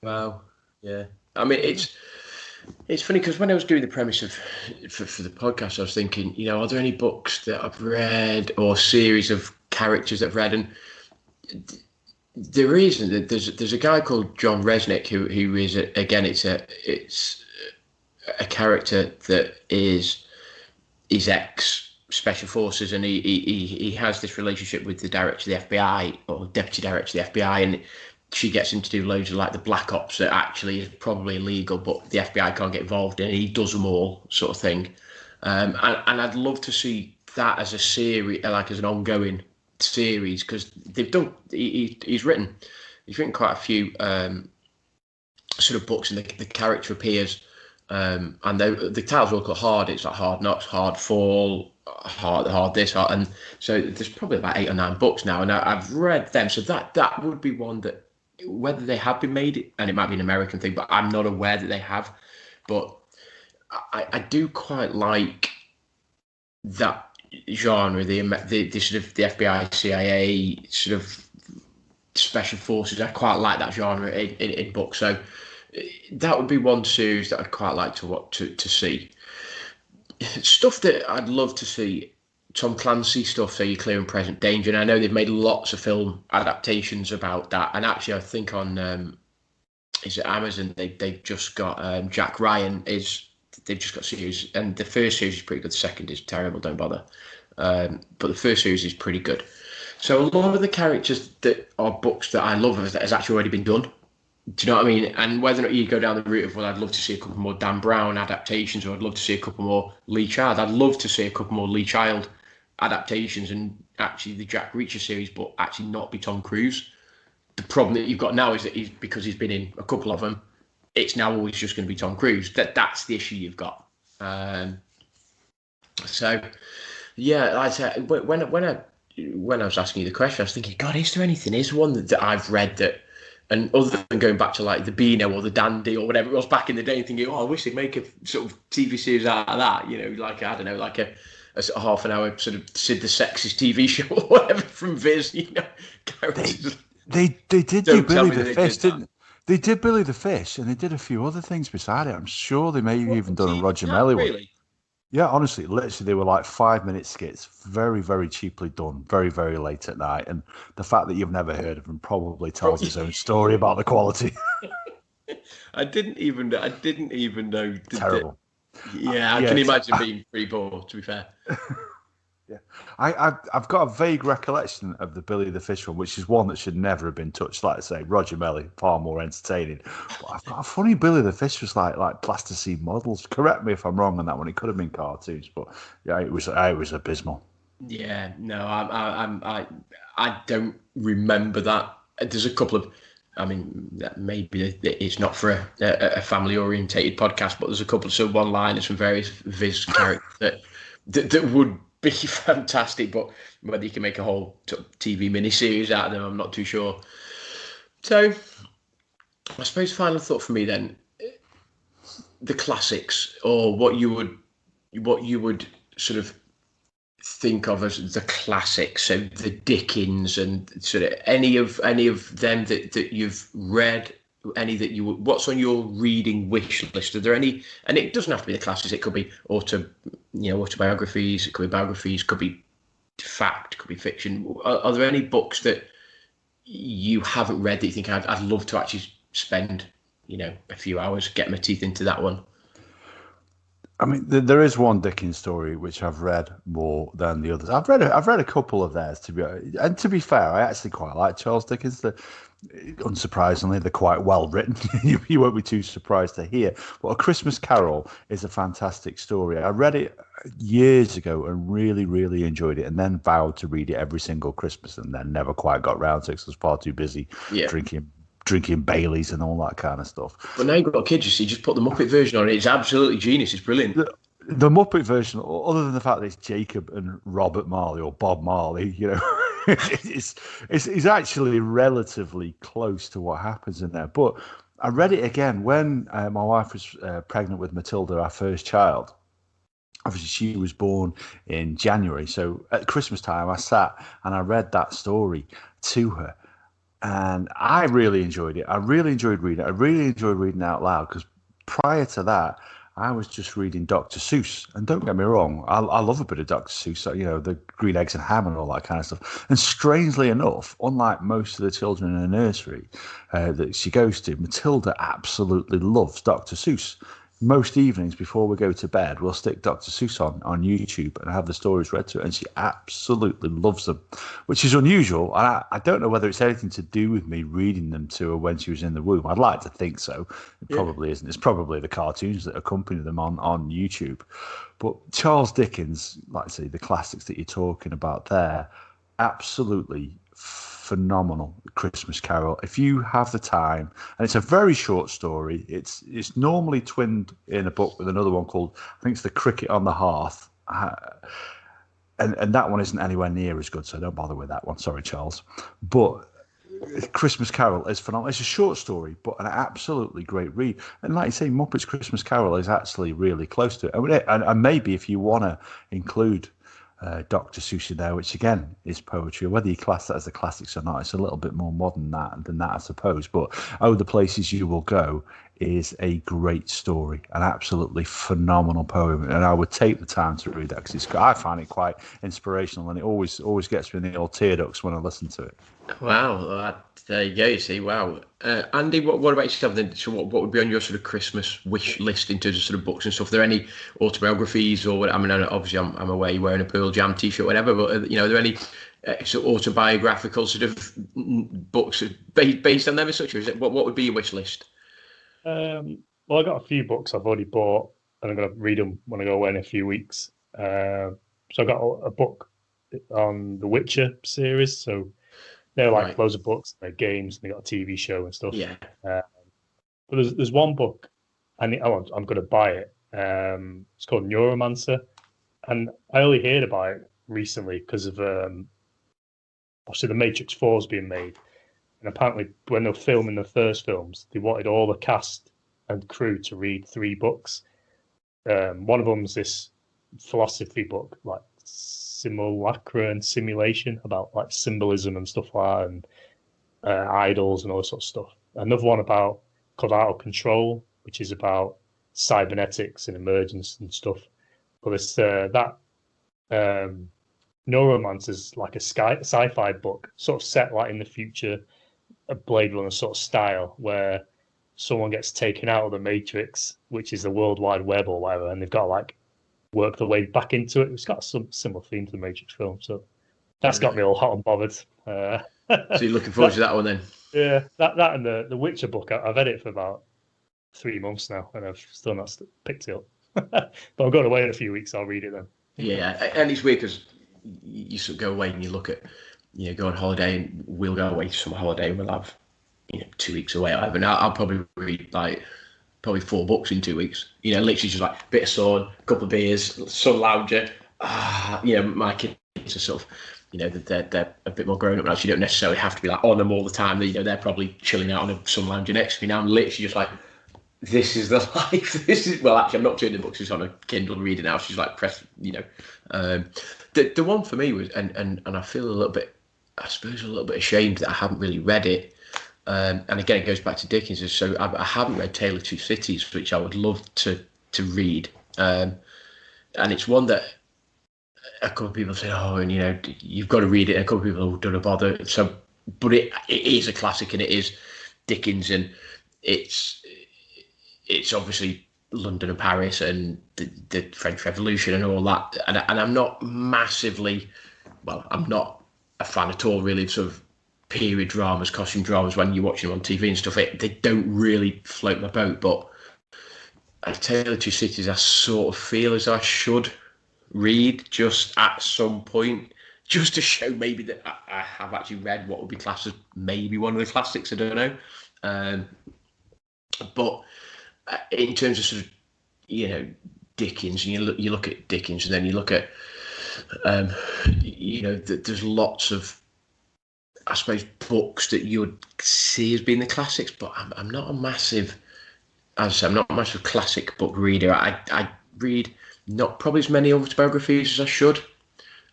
Wow. Yeah. It's funny because when I was doing the premise for the podcast, I was thinking, are there any books that I've read or series of characters that I've read? And there isn't. There's a guy called John Resnick who is it's a character that is ex Special Forces, and he has this relationship with the director of the FBI or deputy director of the FBI, and she gets him to do loads of like the black ops that actually is probably illegal, but the FBI can't get involved in. He does them all, sort of thing. And I'd love to see that as a series, like as an ongoing series, because they've done. He's written quite a few sort of books, and the character appears, and the titles are all called Hard. It's like Hard Knocks, Hard Fall, Hard this, hard, and so there's probably about 8 or 9 books now, and I've read them. So that would be one that, whether they have been made, and it might be an American thing, but I'm not aware that they have. But I do quite like that genre, the sort of the FBI, CIA, sort of Special Forces. I quite like that genre in books. So that would be one series that I'd quite like to see. Stuff that I'd love to see, Tom Clancy stuff, so Your Clear and Present Danger. And I know they've made lots of film adaptations about that. And actually, I think on is it Amazon? They've just got Jack Ryan they've just got series, and the first series is pretty good. The second is terrible. Don't bother. But the first series is pretty good. So a lot of the characters that are books that I love has actually already been done. Do you know what I mean? And whether or not you go down the route of, well, I'd love to see a couple more Dan Brown adaptations, or I'd love to see a couple more Lee Child. I'd love to see a couple more Lee Child adaptations, and actually the Jack Reacher series, but actually not be Tom Cruise. The problem that you've got now is that because he's been in a couple of them, it's now always just going to be Tom Cruise. That's the issue you've got. So, yeah, like I said, when I was asking you the question, I was thinking, God, is there anything? Is one that I've read that, and other than going back to like the Beano or the Dandy or whatever it was back in the day, and thinking, I wish they'd make a sort of TV series out of that, like, I don't know, like a sort of half an hour sort of Sid the Sexist TV show or whatever from Viz, characters. They did do Billy the Fish, didn't they? They did Billy the Fish, and they did a few other things beside it. I'm sure they may have even done a Roger Melly one. Really? Yeah, honestly, literally, they were like 5-minute skits, very, very cheaply done, very, very late at night. And the fact that you've never heard of them probably tells its own story about the quality. I didn't even know. Terrible. I can imagine being pretty bored, to be fair. Yeah, I've got a vague recollection of the Billy the Fish one, which is one that should never have been touched. Like I say, Roger Melly, far more entertaining. But I've got a funny Billy the Fish was like plasticine models. Correct me if I'm wrong on that one. It could have been cartoons, but yeah, it was abysmal. Yeah, no, I don't remember that. There's a couple of I mean, that maybe it's not for a family-orientated podcast, but there's a couple of sort of one-liners from various Viz characters that would be fantastic. But whether you can make a whole TV miniseries out of them, I'm not too sure. So, I suppose final thought for me then, the classics, or what you would sort of think of as the classics, so the Dickens and sort of any of them that you've read, any that what's on your reading wish list? Are there any? And it doesn't have to be the classics. It could be autobiographies. It could be biographies. Could be fact. Could be fiction. Are there any books that you haven't read that you think I'd love to actually spend a few hours getting my teeth into that one? I mean, there is one Dickens story which I've read more than the others. I've read a couple of theirs, to be fair, I actually quite like Charles Dickens. Unsurprisingly, they're quite well written. You won't be too surprised to hear. But A Christmas Carol is a fantastic story. I read it years ago and really, really enjoyed it, and then vowed to read it every single Christmas, and then never quite got round to it because I was far too busy drinking Baileys and all that kind of stuff. But now you've got kids, you see, just put the Muppet version on it. It's absolutely genius. It's brilliant. The Muppet version, other than the fact that it's Jacob and Robert Marley or Bob Marley, it's actually relatively close to what happens in there. But I read it again when my wife was pregnant with Matilda, our first child. Obviously, she was born in January. So at Christmas time, I sat and I read that story to her. And I really enjoyed it. I really enjoyed reading it. I really enjoyed reading it out loud because prior to that, I was just reading Dr. Seuss. And don't get me wrong, I love a bit of Dr. Seuss, the Green Eggs and Ham and all that kind of stuff. And strangely enough, unlike most of the children in the nursery that she goes to, Matilda absolutely loves Dr. Seuss. Most evenings before we go to bed, we'll stick Dr. Seuss on YouTube and have the stories read to her, and she absolutely loves them, which is unusual. And I don't know whether it's anything to do with me reading them to her when she was in the womb. I'd like to think so. It probably isn't. It's probably the cartoons that accompany them on YouTube. But Charles Dickens, like I say, the classics that you're talking about there, absolutely phenomenal. Christmas Carol, if you have the time, and it's a very short story. It's normally twinned in a book with another one called, I think it's The Cricket on the Hearth, and that one isn't anywhere near as good, so don't bother with that one. Sorry, Charles. But Christmas Carol is phenomenal. It's a short story, but an absolutely great read. And like you say, Muppets Christmas Carol is actually really close to it. And maybe if you want to include Dr. Seuss in there, which again is poetry, whether you class that as the classics or not, it's a little bit more modern than that, I suppose. But Oh, the Places You Will Go is a great story, an absolutely phenomenal poem, and I would take the time to read that because I find it quite inspirational, and it always gets me in the old tear ducts when I listen to it. Wow, there you go. You see, wow. Andy, what about yourself then? So, what would be on your sort of Christmas wish list in terms of sort of books and stuff? Are there any autobiographies or what? I mean, obviously, I'm aware you're wearing a Pearl Jam t-shirt, whatever. But are there any sort of autobiographical sort of books based on them as such? Or is it what would be your wish list? Well, I got a few books I've already bought, and I'm going to read them when I go away in a few weeks. So I got a book on the Witcher series. So they're like loads of books, they're games, and they got a TV show and stuff. Yeah. But there's one book, and I'm going to buy it. It's called Neuromancer, and I only heard about it recently because of obviously the Matrix 4 is being made, and apparently when they were filming the first films, they wanted all the cast and crew to read 3 books. One of them's this philosophy book, like Simulacra and Simulation, about like symbolism and stuff like that, and idols and all this sort of stuff. Another one called Out of Control, which is about cybernetics and emergence and stuff. But this Neuromancer is like a sci-fi book, sort of set like in the future, a Blade Runner sort of style, where someone gets taken out of the Matrix, which is the World Wide Web or whatever, and they've got to like work their way back into it. It's got some similar theme to the Matrix film, so that's got me all hot and bothered. So you're looking forward to that one then? Yeah, that and the Witcher book. I've had it for about 3 months now, and I've still not picked it up. But I'm going away in a few weeks. I'll read it then. Yeah, and it's weird because you sort of go away and you look at, go on holiday, and we'll go away to some holiday and we'll have, 2 weeks away or whatever. Now I'll probably read like probably 4 books in 2 weeks. Literally just like a bit of sun, a couple of beers, sun lounger. My kids are sort of, they're a bit more grown up now, so you don't necessarily have to be like on them all the time. They're probably chilling out on a sun lounger next to me. Now I'm literally just like, this is the life. Actually, I'm not doing the books. She's on a Kindle reading now. She's like the one for me was, and I feel a little bit, I suppose, a little bit ashamed that I haven't really read it. And again, it goes back to Dickens. So I haven't read Tale of Two Cities, which I would love to read. And it's one that a couple of people say, oh, and you've got to read it. And a couple of people don't bother. So, but it is a classic, and it is Dickens, and it's obviously London and Paris and the French Revolution and all that. And I'm not massively, I'm not a fan at all, really, of sort of period dramas, costume dramas when you're watching them on TV and stuff. They don't really float my boat. But A Tale of Two Cities, I sort of feel as I should read just at some point, just to show maybe that I have actually read what would be classed as maybe one of the classics. I don't know. But in terms of sort of, Dickens, and you look at Dickens, and then you look at, there's lots of, I suppose, books that you would see as being the classics, but I'm not a massive, as I say, I'm not a massive classic book reader. I read not probably as many autobiographies as I should,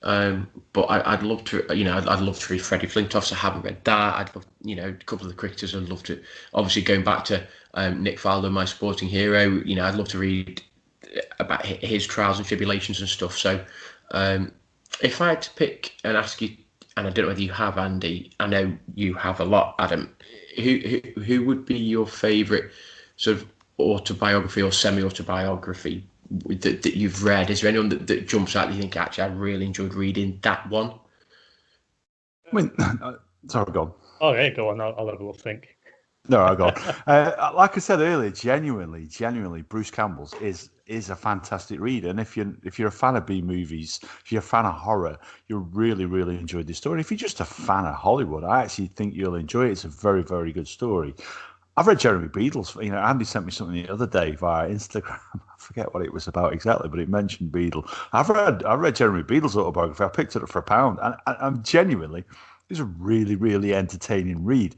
but I'd love to, I'd love to read Freddie Flintoff's. I haven't read that. I'd love, a couple of the cricketers. I'd love to, obviously going back to Nick Faldo, my sporting hero. I'd love to read about his trials and tribulations and stuff. So, if I had to pick and ask you, and I don't know whether you have, Andy, I know you have a lot, Adam, who would be your favourite sort of autobiography or semi-autobiography that you've read? Is there anyone that jumps out that you think, actually, I really enjoyed reading that one? I mean, sorry, go on. Oh, yeah, go on. I'll have a little think. No, I go on. Like I said earlier, genuinely, Bruce Campbell's is a fantastic read. And if you're a fan of B movies, if you're a fan of horror, you'll really, really enjoy this story. And if you're just a fan of Hollywood, I actually think you'll enjoy it. It's a very, very good story. I've read Jeremy Beadle's. Andy sent me something the other day via Instagram. I forget what it was about exactly, but it mentioned Beadle. I've read Jeremy Beadle's autobiography. I picked it up for £1, and I'm genuinely, it's a really, really entertaining read.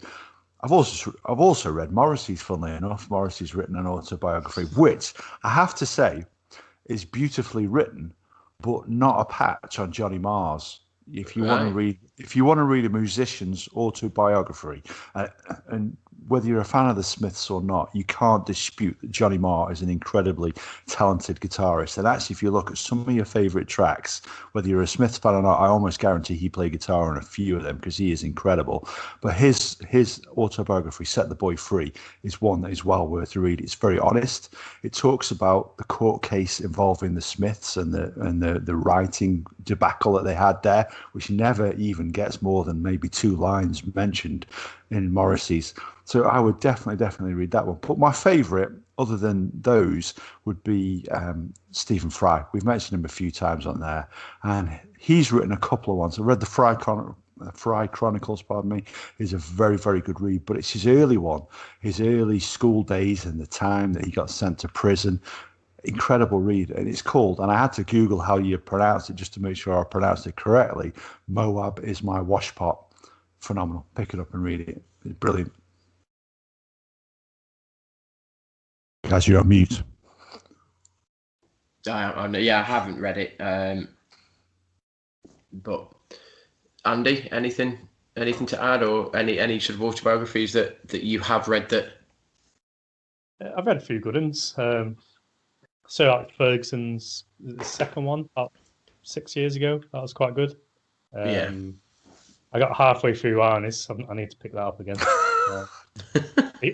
I've also read Morrissey's. Funnily enough, Morrissey's written an autobiography, which I have to say is beautifully written, but not a patch on Johnny Marr's. If you want to read a musician's autobiography, and whether you're a fan of the Smiths or not, you can't dispute that Johnny Marr is an incredibly talented guitarist. And actually, if you look at some of your favourite tracks, whether you're a Smiths fan or not, I almost guarantee he played guitar on a few of them because he is incredible. But his autobiography, Set the Boy Free, is one that is well worth a read. It's very honest. It talks about the court case involving the Smiths and the writing debacle that they had there, which never even gets more than maybe 2 lines mentioned in Morrissey's. So I would definitely read that one. But my favourite, other than those, would be Stephen Fry. We've mentioned him a few times on there, and he's written a couple of ones. I read the Fry Chronicles, is a very, very good read, but it's his early one, his early school days and the time that he got sent to prison. Incredible read, and it's called, and I had to Google how you pronounce it just to make sure I pronounced it correctly, Moab is My Washpot. Phenomenal. Pick it up and read it. It's brilliant. Guys, you're on mute. I haven't read it. But Andy, anything to add, or any sort of autobiographies that you have read that? I've read a few good ones. So like Ferguson's the second one, about 6 years ago. That was quite good. I got halfway through Arnis. I need to pick that up again.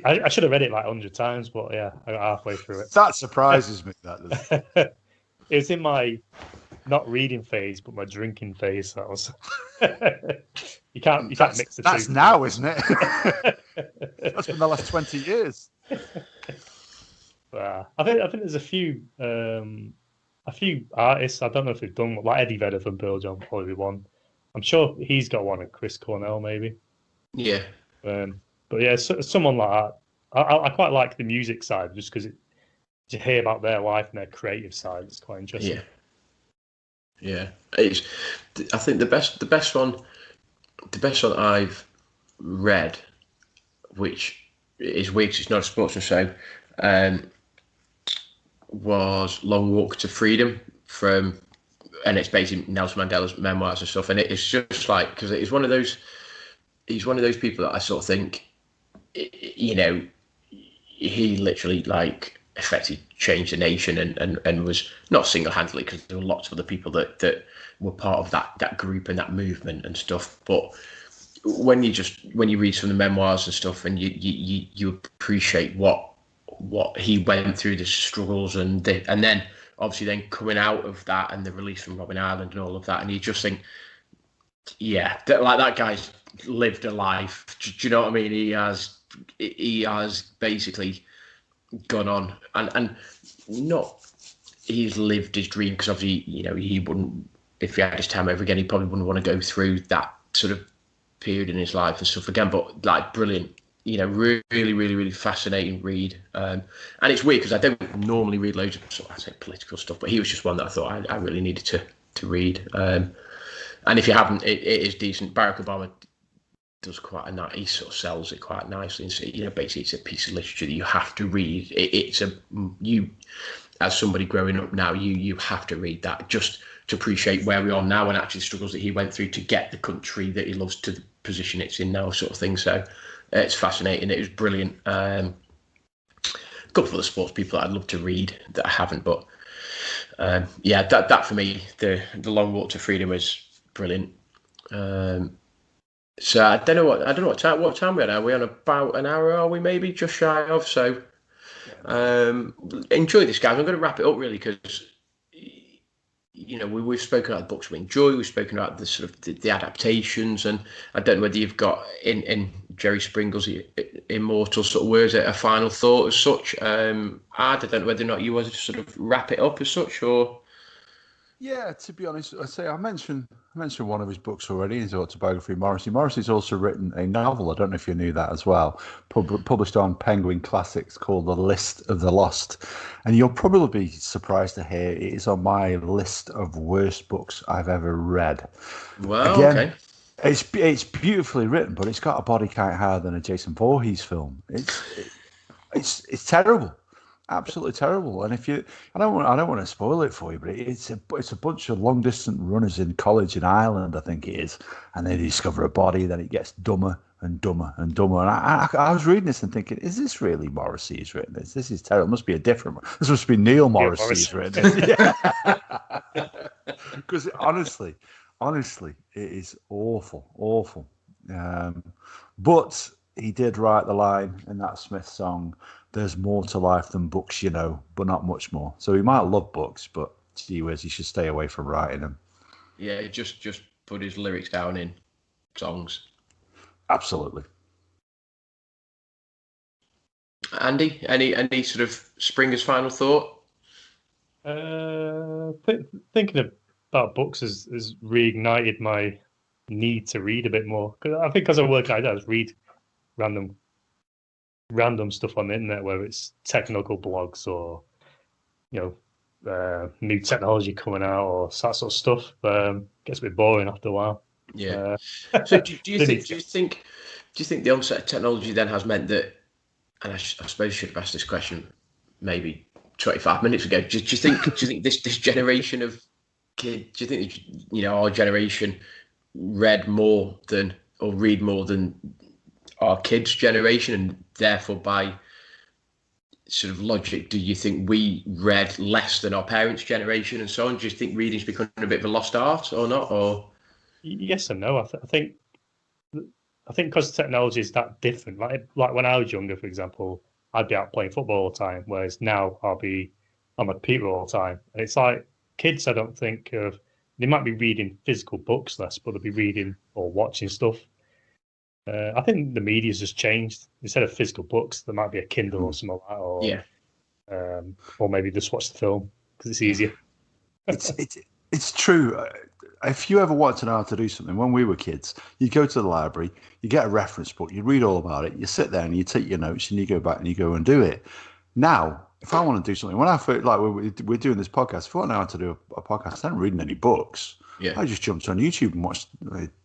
I should have read it like 100 times, but yeah, I got halfway through it. That surprises me. That does. It was in my not reading phase, but my drinking phase. That was. you can't mix the two. That's now, isn't it? That's been the last 20 years. I think there's a few artists. I don't know if they've done like Eddie Vedder from Pearl Jam, probably one. I'm sure he's got one, and Chris Cornell maybe. Yeah. But yeah, someone like that, I quite like the music side just because to hear about their life and their creative side, it's quite interesting. Yeah. I think the best one I've read, which is weird 'cause it's not a sportsman show, was Long Walk to Freedom and it's basically Nelson Mandela's memoirs and stuff. And it's just like, because he's one of those people that I sort of think, you know, he literally like effectively changed the nation and was not single-handedly, because there were lots of other people that were part of that group and that movement and stuff. But when you read some of the memoirs and stuff, and you appreciate what he went through, the struggles, and then obviously then coming out of that and the release from Robben Island and all of that, and you just think, yeah, that guy's lived a life. Do you know what I mean? He has basically gone on and not he's lived his dream, because obviously, you know, he wouldn't, if he had his time over again, he probably wouldn't want to go through that sort of period in his life and stuff again. But like, brilliant, you know, really, really, really fascinating read. And it's weird because I don't normally read loads of sort of, I say, political stuff, but he was just one that I thought I really needed to read. And if you haven't, it is decent. Barack Obama does quite a nice, he sort of sells it quite nicely, and so, you know, basically it's a piece of literature that you have to read. You as somebody growing up now, you have to read that just to appreciate where we are now and actually the struggles that he went through to get the country that he loves to the position it's in now, sort of thing. So it's fascinating. It was brilliant. A couple of other sports people that I'd love to read that I haven't, but yeah, that for me, the Long Walk to Freedom was brilliant. So I don't know what time we are now. We're on about an hour, are we? Maybe just shy of. So enjoy this, guys. I'm going to wrap it up really, because, you know, we've spoken about the books we enjoy. We've spoken about the sort of the adaptations, and I don't know whether you've got in Jerry Springle's immortal sort of words a final thought as such. I don't know whether or not you want to sort of wrap it up as such, or. Yeah, to be honest, I mentioned one of his books already, his autobiography, Morrissey. Morrissey's also written a novel, I don't know if you knew that as well, published on Penguin Classics, called The List of the Lost. And you'll probably be surprised to hear it is on my list of worst books I've ever read. Well, again, okay. It's beautifully written, but it's got a body count higher than a Jason Voorhees film. It's terrible. Absolutely terrible. And I don't want to spoil it for you, but it's a bunch of long distance runners in college in Ireland, I think it is, and they discover a body. Then it gets dumber and dumber and dumber. And I was reading this and thinking, is this really Morrissey who's written this? This is terrible. It must be a different one. This must be Neil Morrissey who's written this. Yeah. Because honestly, it is awful. But he did write the line in that Smith song, "There's more to life than books, you know, but not much more." So he might love books, but gee whiz, he should stay away from writing them. Yeah, just put his lyrics down in songs. Absolutely. Andy, any sort of Springer's final thought? Thinking about books has reignited my need to read a bit more. Because I think as I work, I just read random stuff on the internet, whether it's technical blogs or, you know, new technology coming out or that sort of stuff. Gets a bit boring after a while. Yeah. So do you think the onset of technology then has meant that, and I suppose I should have asked this question maybe 25 minutes ago. Do you think this generation of kids, do you think, you know, our generation read more than or read more than our kids' generation, and therefore by sort of logic, do you think we read less than our parents' generation and so on? Do you think reading's becoming a bit of a lost art or not? Or yes and no. I think because technology is that different. Like when I was younger, for example, I'd be out playing football all the time, whereas now I'm a computer all the time. And it's like kids, I don't think they might be reading physical books less, but they'll be reading or watching stuff. I think the media's just changed. Instead of physical books, there might be a Kindle or something like that, or maybe just watch the film because it's easier. It's true. If you ever wanted to know how to do something, when we were kids, you go to the library, you get a reference book, you read all about it, you sit there and you take your notes and you go back and you go and do it. Now, if I want to do something, when I feel like we're doing this podcast, if I want to know how to do a podcast, I don't read any books. Yeah. I just jumped on YouTube and watched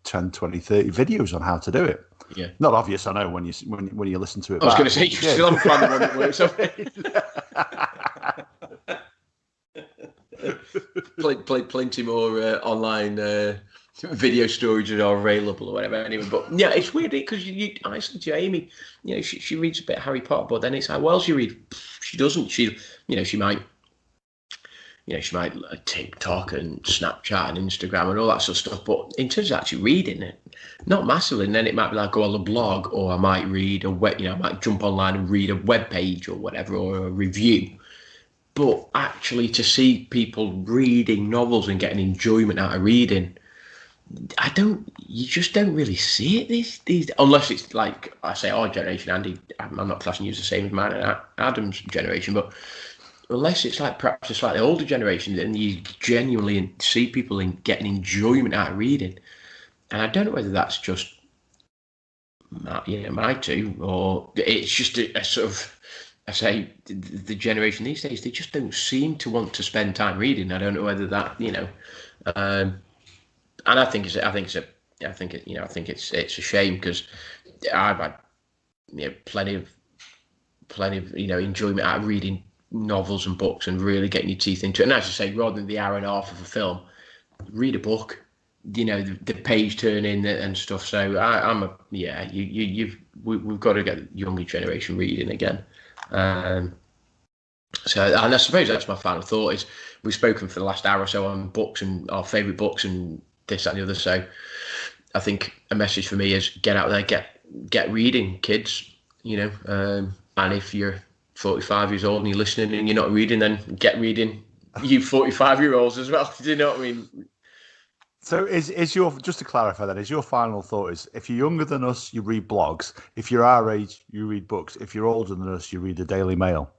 10, 20, 30 videos on how to do it. Yeah. Not obvious, I know, when you listen to it. I was going to say, you still haven't found the one that works. Plenty more online video storage are available or whatever. Anyway, but yeah, it's weird because I listen to Amy. You know, she reads a bit of Harry Potter, but then it's like, well, she read. She doesn't. She might TikTok and Snapchat and Instagram and all that sort of stuff. But in terms of actually reading it, not massively. And then it might be like go on the blog, or I might read I might jump online and read a web page or whatever, or a review. But actually, to see people reading novels and getting enjoyment out of reading, you just don't really see it these unless it's like I say our generation, Andy. I'm not classing you as the same as mine and Adam's generation, but unless it's like perhaps a slightly older generation, then you genuinely see people getting enjoyment out of reading. And I don't know whether that's just my two, or it's just a sort of, I say, the generation these days, they just don't seem to want to spend time reading. I don't know whether that, and I think it's a shame, because I've had plenty of enjoyment out of reading novels and books and really getting your teeth into it. And as I say, rather than the hour and a half of a film, read a book. The page turning and stuff. So we've got to get the younger generation reading again. And I suppose that's my final thought. Is we've spoken for the last hour or so on books and our favourite books and this, that, and the other. So I think a message for me is get out there, get reading, kids. And if you're 45 years old and you're listening and you're not reading, then get reading. You 45-year-olds as well. Do you know what I mean? So is your, just to clarify that, is your final thought is if you're younger than us, you read blogs. If you're our age, you read books. If you're older than us, you read the Daily Mail.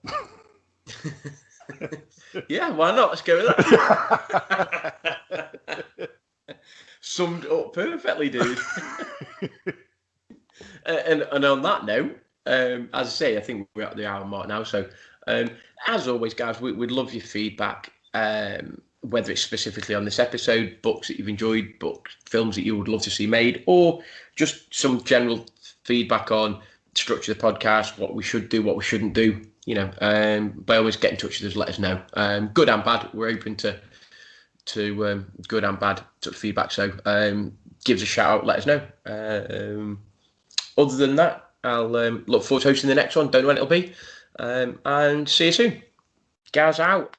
Yeah, why not? Let's go with that. Summed up perfectly, dude. And on that note, as I say, I think we're at the hour mark now. So as always, guys, we'd love your feedback. Whether it's specifically on this episode, books that you've enjoyed, books, films that you would love to see made, or just some general feedback on structure of the podcast, what we should do, what we shouldn't do. By always get in touch with us, let us know. Good and bad, we're open to good and bad sort of feedback. So give us a shout out, let us know. Other than that, I'll look forward to hosting the next one. Don't know when it'll be. And see you soon. Gaz out.